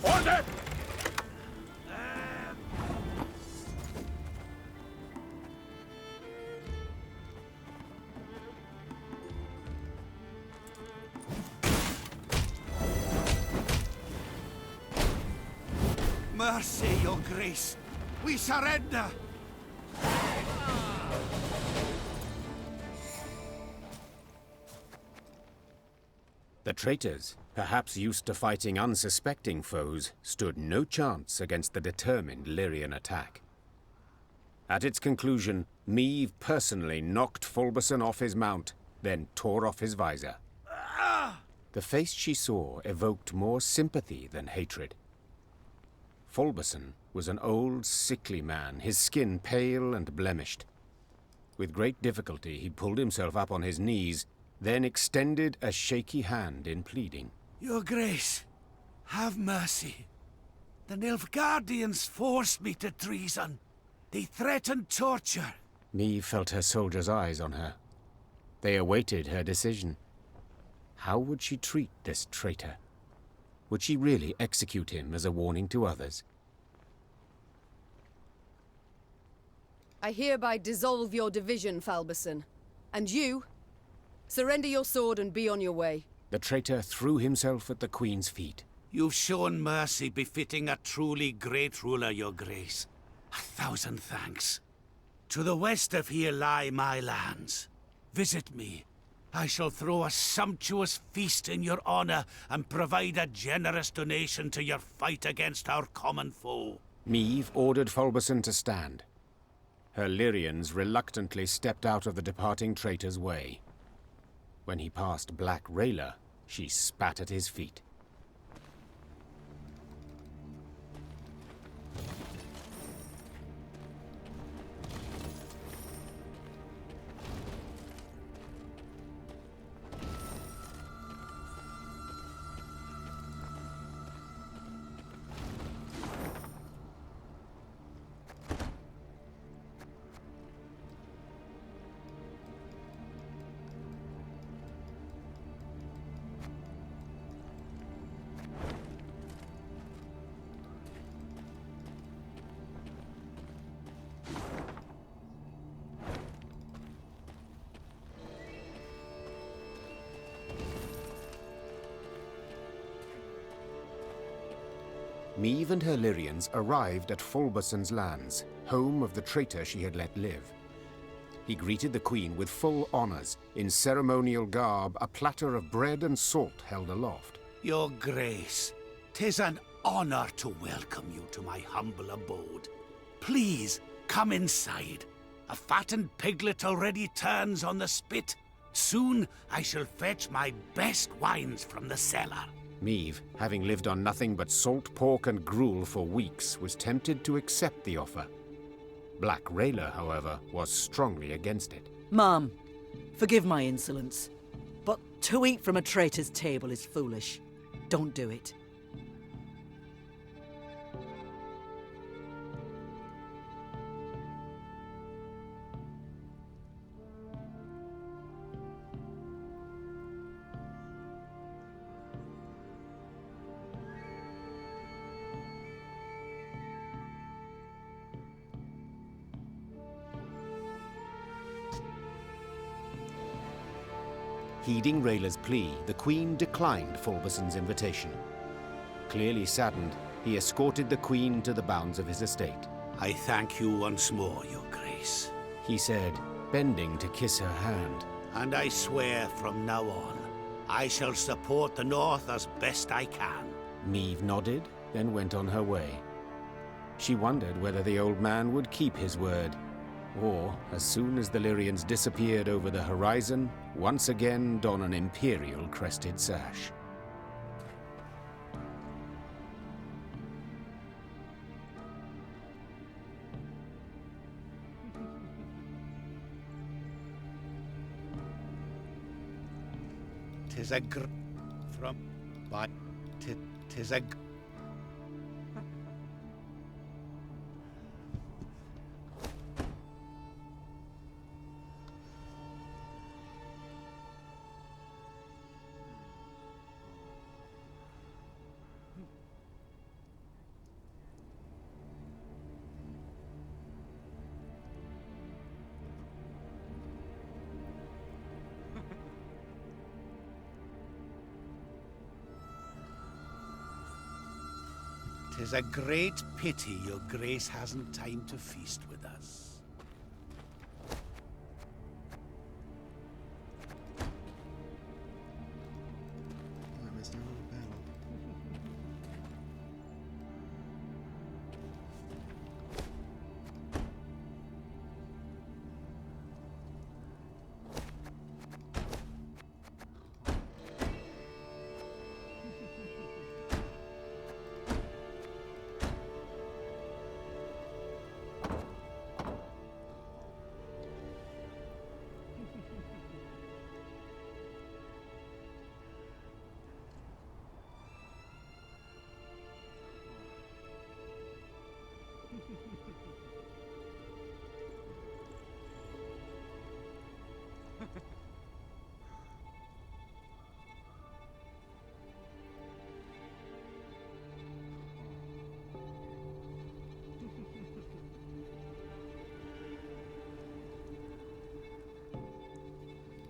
Order! Mercy, your grace. We surrender. The traitors, perhaps used to fighting unsuspecting foes, stood no chance against the determined Lyrian attack. At its conclusion, Maeve personally knocked Fulberson off his mount, then tore off his visor. The face she saw evoked more sympathy than hatred. Fulberson was an old, sickly man, his skin pale and blemished. With great difficulty, he pulled himself up on his knees, then extended a shaky hand in pleading. Your grace, have mercy. The Nilfgaardians forced me to treason. They threatened torture. Maeve felt her soldiers' eyes on her. They awaited her decision. How would she treat this traitor? Would she really execute him as a warning to others? I hereby dissolve your division, Falberson. And you, surrender your sword and be on your way. The traitor threw himself at the Queen's feet. You've shown mercy befitting a truly great ruler, your grace. 1,000 thanks. To the west of here lie my lands. Visit me. I shall throw a sumptuous feast in your honor and provide a generous donation to your fight against our common foe. Maeve ordered Fulberson to stand. Her Lyrians reluctantly stepped out of the departing traitor's way. When he passed Black Rayla, she spat at his feet. Meve and her Lyrians arrived at Fulberson's lands, home of the traitor she had let live. He greeted the queen with full honors. In ceremonial garb, a platter of bread and salt held aloft. Your Grace, 'tis an honor to welcome you to my humble abode. Please, come inside. A fattened piglet already turns on the spit. Soon I shall fetch my best wines from the cellar. Meve, having lived on nothing but salt pork and gruel for weeks, was tempted to accept the offer. Black Rayla, however, was strongly against it. Ma'am, forgive my insolence, but to eat from a traitor's table is foolish. Don't do it. Heeding Rayla's plea, the queen declined Fulberson's invitation. Clearly saddened, he escorted the queen to the bounds of his estate. I thank you once more, Your Grace, he said, bending to kiss her hand. And I swear from now on, I shall support the North as best I can. Meve nodded, then went on her way. She wondered whether the old man would keep his word, or, as soon as the Lyrians disappeared over the horizon, once again don an imperial crested sash. Tis a from by tis a Tis a great pity Your Grace hasn't time to feast with us.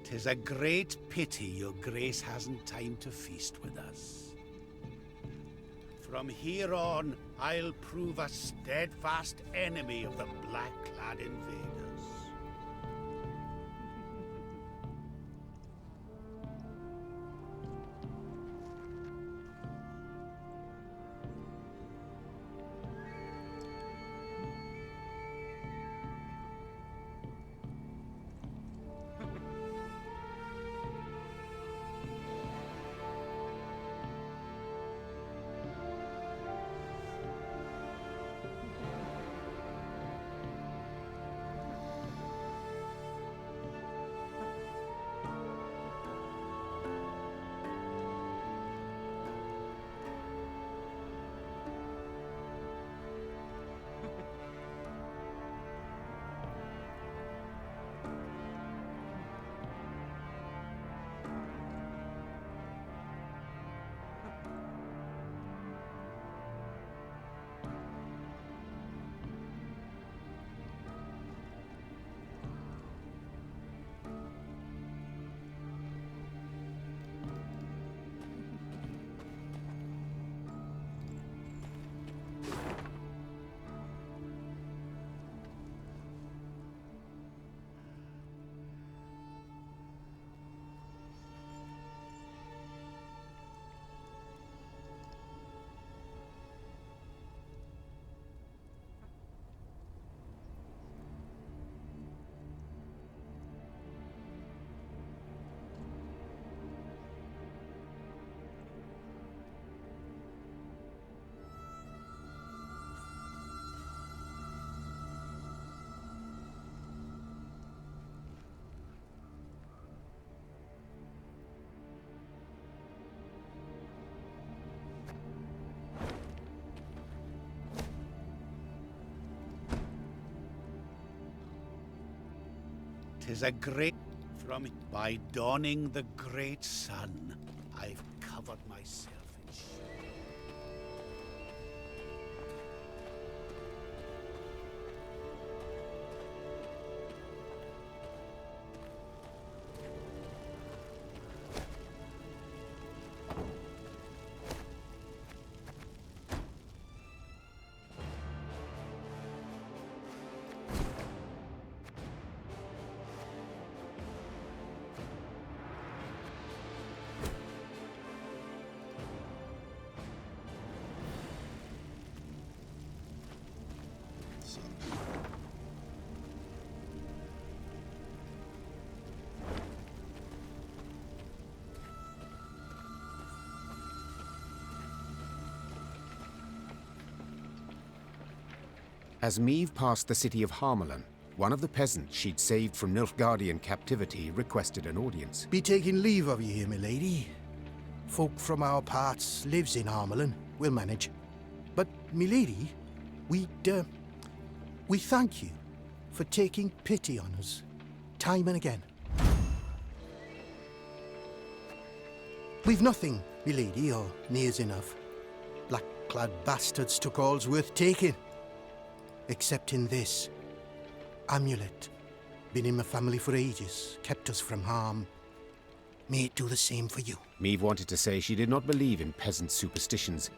Tis a great pity Your Grace hasn't time to feast with us. From here on, I'll prove a steadfast enemy of the black-clad invaders. 'Tis a great from it. By dawning the great sun, I've covered myself in shame. As Meve passed the city of Harmelin, one of the peasants she'd saved from Nilfgaardian captivity requested an audience. Be taking leave of you here, milady. Folk from our parts lives in Harmelin. We'll manage. But, milady, we thank you for taking pity on us, time and again. We've nothing, milady, or near's enough. Black-clad bastards took all's worth taking. Except in this amulet. Been in my family for ages, kept us from harm. May it do the same for you. Meve wanted to say she did not believe in peasant superstitions,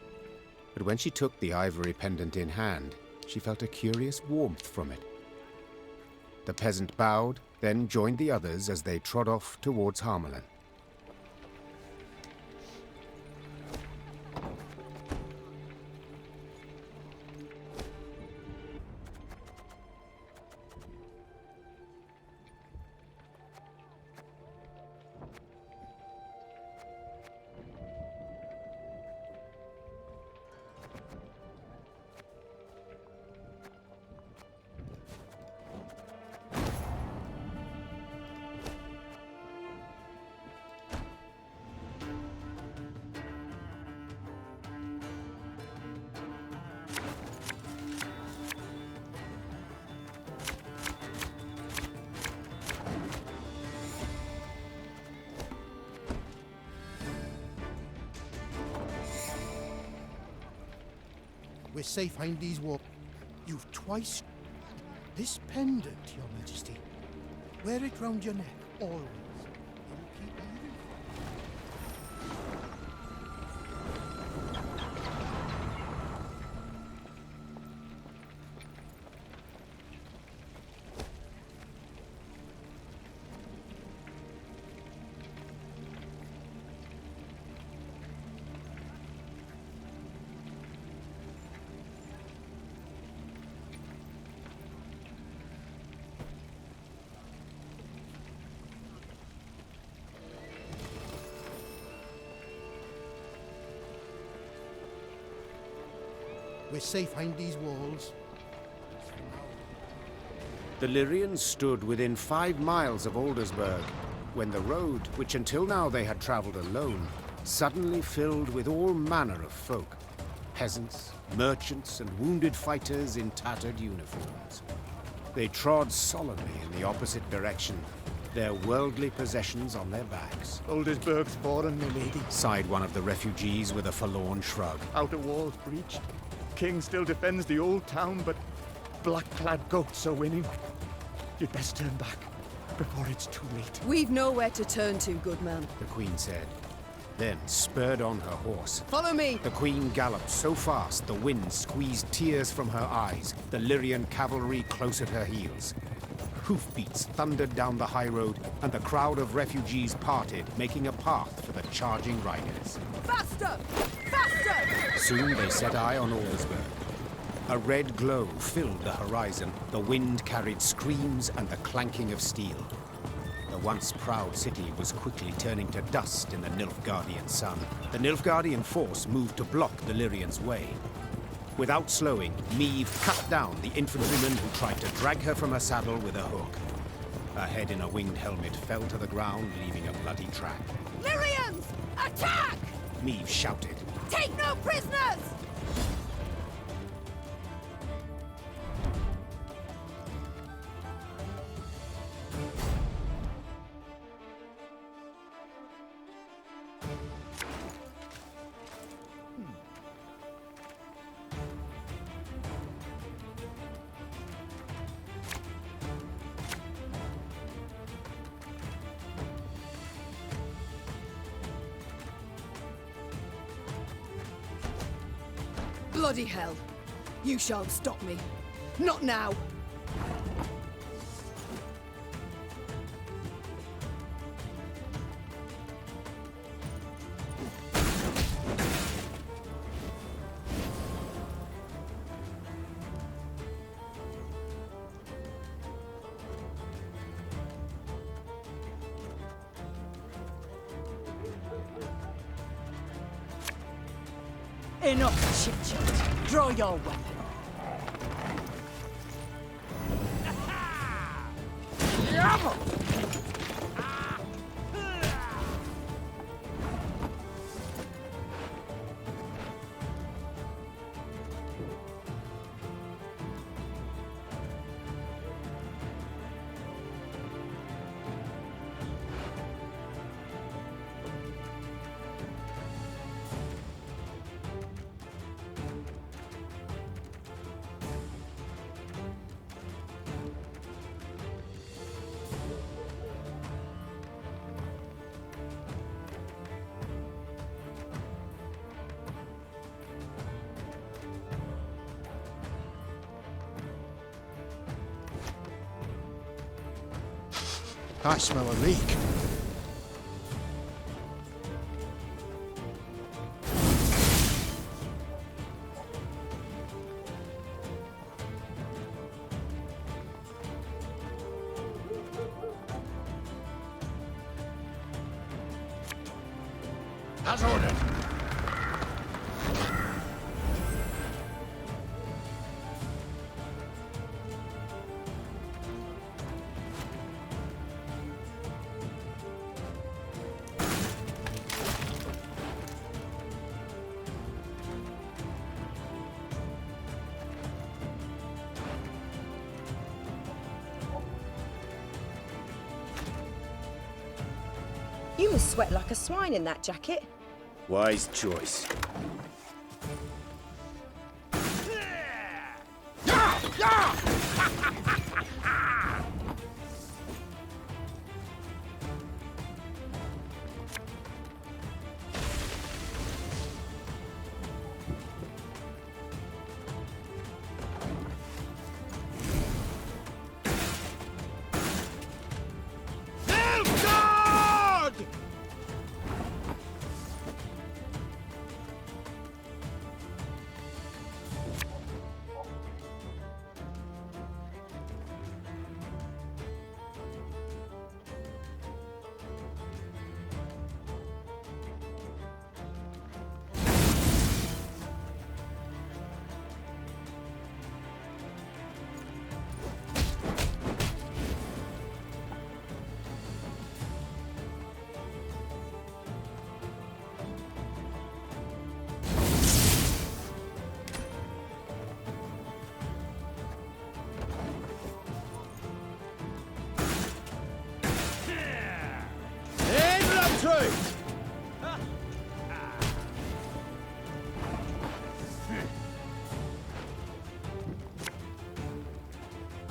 but when she took the ivory pendant in hand, she felt a curious warmth from it. The peasant bowed, then joined the others as they trod off towards Harmelin. We're safe behind these walls. You've twice... This pendant, Your Majesty. Wear it round your neck, always. It'll keep you... We're safe behind these walls. The Lyrians stood within 5 miles of Aldersburg, when the road, which until now they had travelled alone, suddenly filled with all manner of folk. Peasants, merchants, and wounded fighters in tattered uniforms. They trod solemnly in the opposite direction, their worldly possessions on their backs. Aldersburg's fallen, milady, sighed one of the refugees with a forlorn shrug. Outer walls breached. King still defends the old town, but black-clad goats are winning. You'd best turn back before it's too late. We've nowhere to turn to, good man. The Queen said, then spurred on her horse. Follow me! The Queen galloped so fast the wind squeezed tears from her eyes, the Lyrian cavalry close at her heels. Hoofbeats thundered down the high road, and the crowd of refugees parted, making a path for the charging riders. Faster! Faster! Soon they set eye on Aldersburg. A red glow filled the horizon. The wind carried screams and the clanking of steel. The once proud city was quickly turning to dust in the Nilfgaardian sun. The Nilfgaardian force moved to block the Lyrians' way. Without slowing, Meve cut down the infantryman who tried to drag her from her saddle with a hook. Her head in a winged helmet fell to the ground, leaving a bloody track. Lyrians! Attack! Meve shouted. Take no prisoners! Bloody hell. You shan't stop me. Not now. Enough chit-chat. Draw your weapon. I smell a leak. As ordered. You must sweat like a swine in that jacket. Wise choice.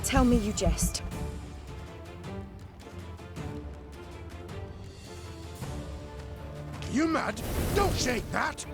Tell me you jest. You mad? Don't shake that!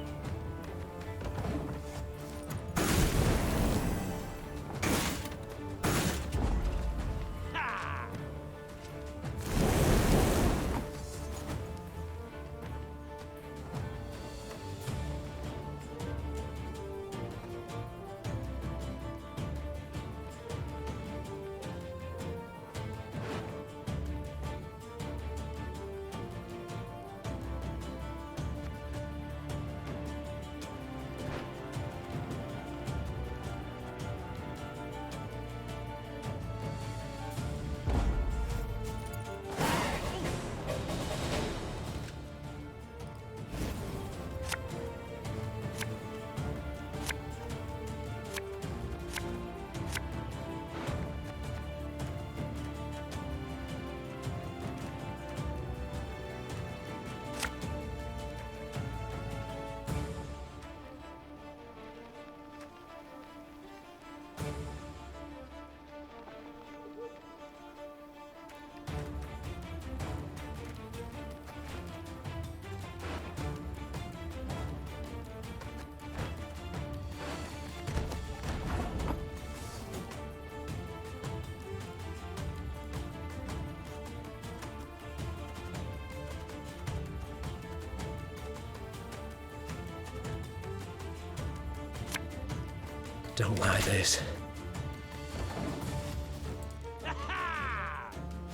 Don't like this.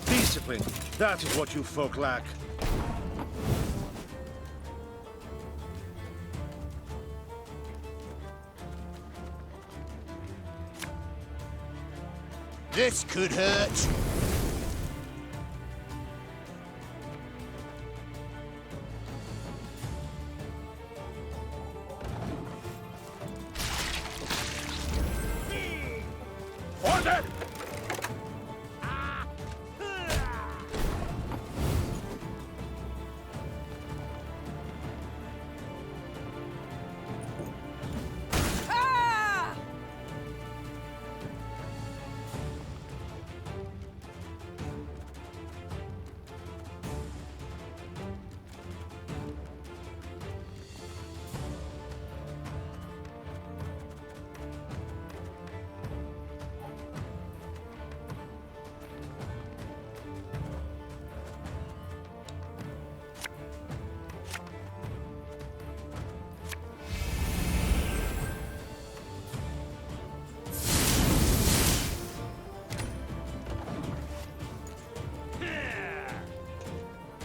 Discipline. That is what you folk lack. This could hurt. Order!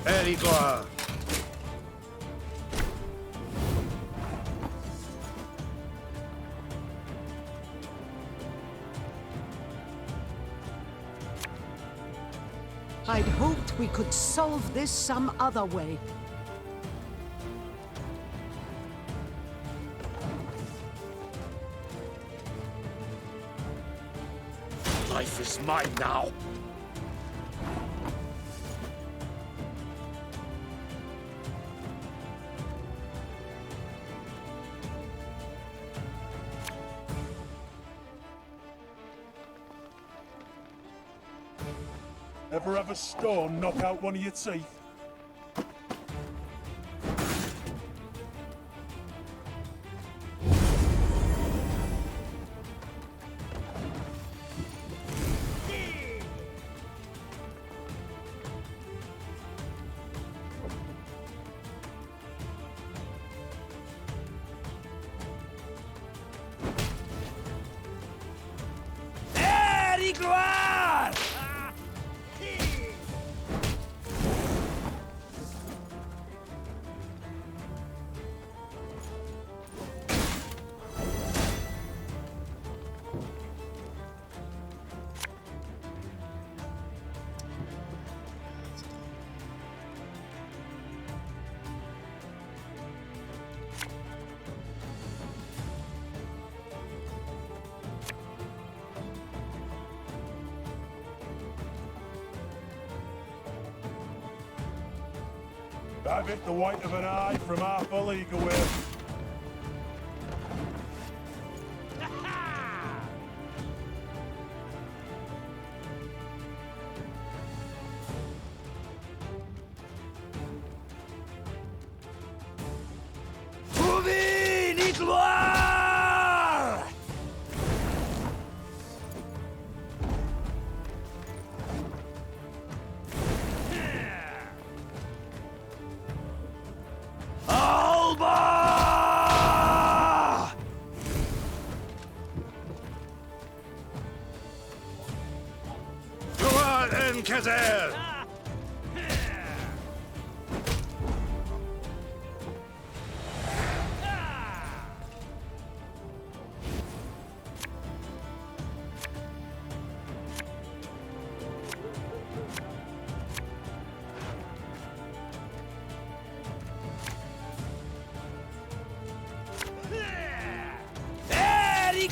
Territoire. I'd hoped we could solve this some other way. Life is mine now. Ever have a stone knock out one of your teeth? Gloire! I've hit the white of an eye from half a league away. Trouvez gloire! Alba! Droit en Kazer!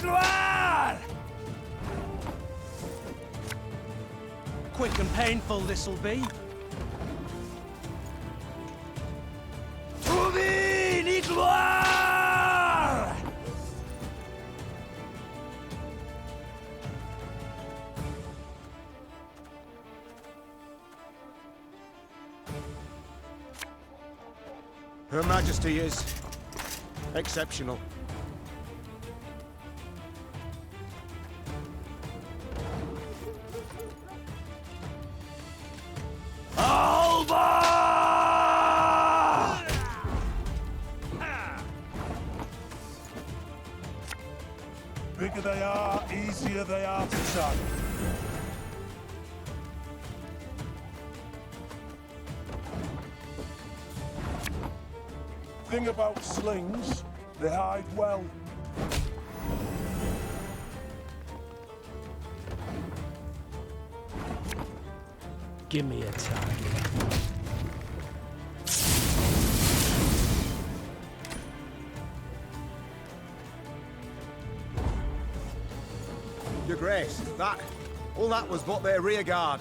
Gloire! Quick and painful this'll be. Trouvez gloire! Her Majesty is exceptional. Alba! Bigger they are to attack. Thing about slings, they hide well. Give me a target. Your Grace, all that was but their rear guard.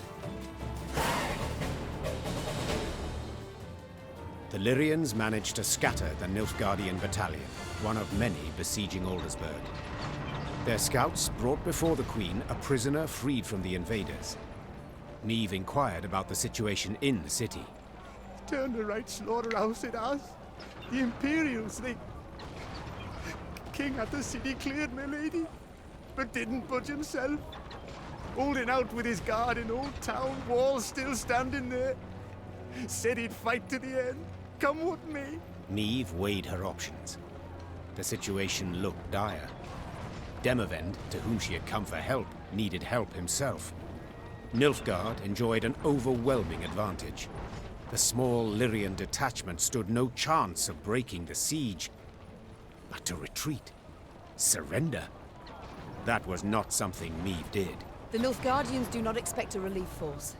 The Lyrians managed to scatter the Nilfgaardian battalion, one of many besieging Aldersburg. Their scouts brought before the Queen a prisoner freed from the invaders. Niamh inquired about the situation in the city. Turned the right slaughterhouse it has. The Imperials, they... King had the city cleared, my lady, but didn't budge himself. Holding out with his guard in Old Town, walls still standing there. Said he'd fight to the end, come what may. Niamh weighed her options. The situation looked dire. Demavend, to whom she had come for help, needed help himself. Nilfgaard enjoyed an overwhelming advantage. The small Lyrian detachment stood no chance of breaking the siege. But to retreat, surrender, that was not something Niamh did. The Nilfgaardians do not expect a relief force.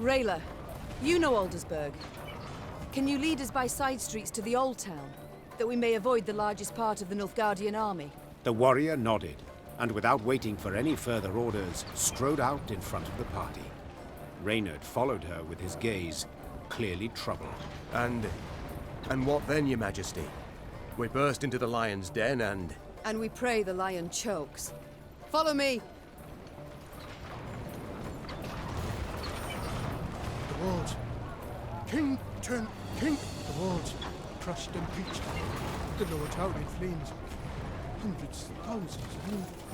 Rayla, you know Aldersburg. Can you lead us by side streets to the Old Town, that we may avoid the largest part of the Nilfgaardian army? The warrior nodded, and without waiting for any further orders, strode out in front of the party. Reynard followed her with his gaze, clearly troubled. And what then, Your Majesty? We burst into the lion's den and... And we pray the lion chokes. Follow me! The walls. King, turn, King! The walls, crushed and breached. The lower tower in flames. Hundreds, thousands wounded.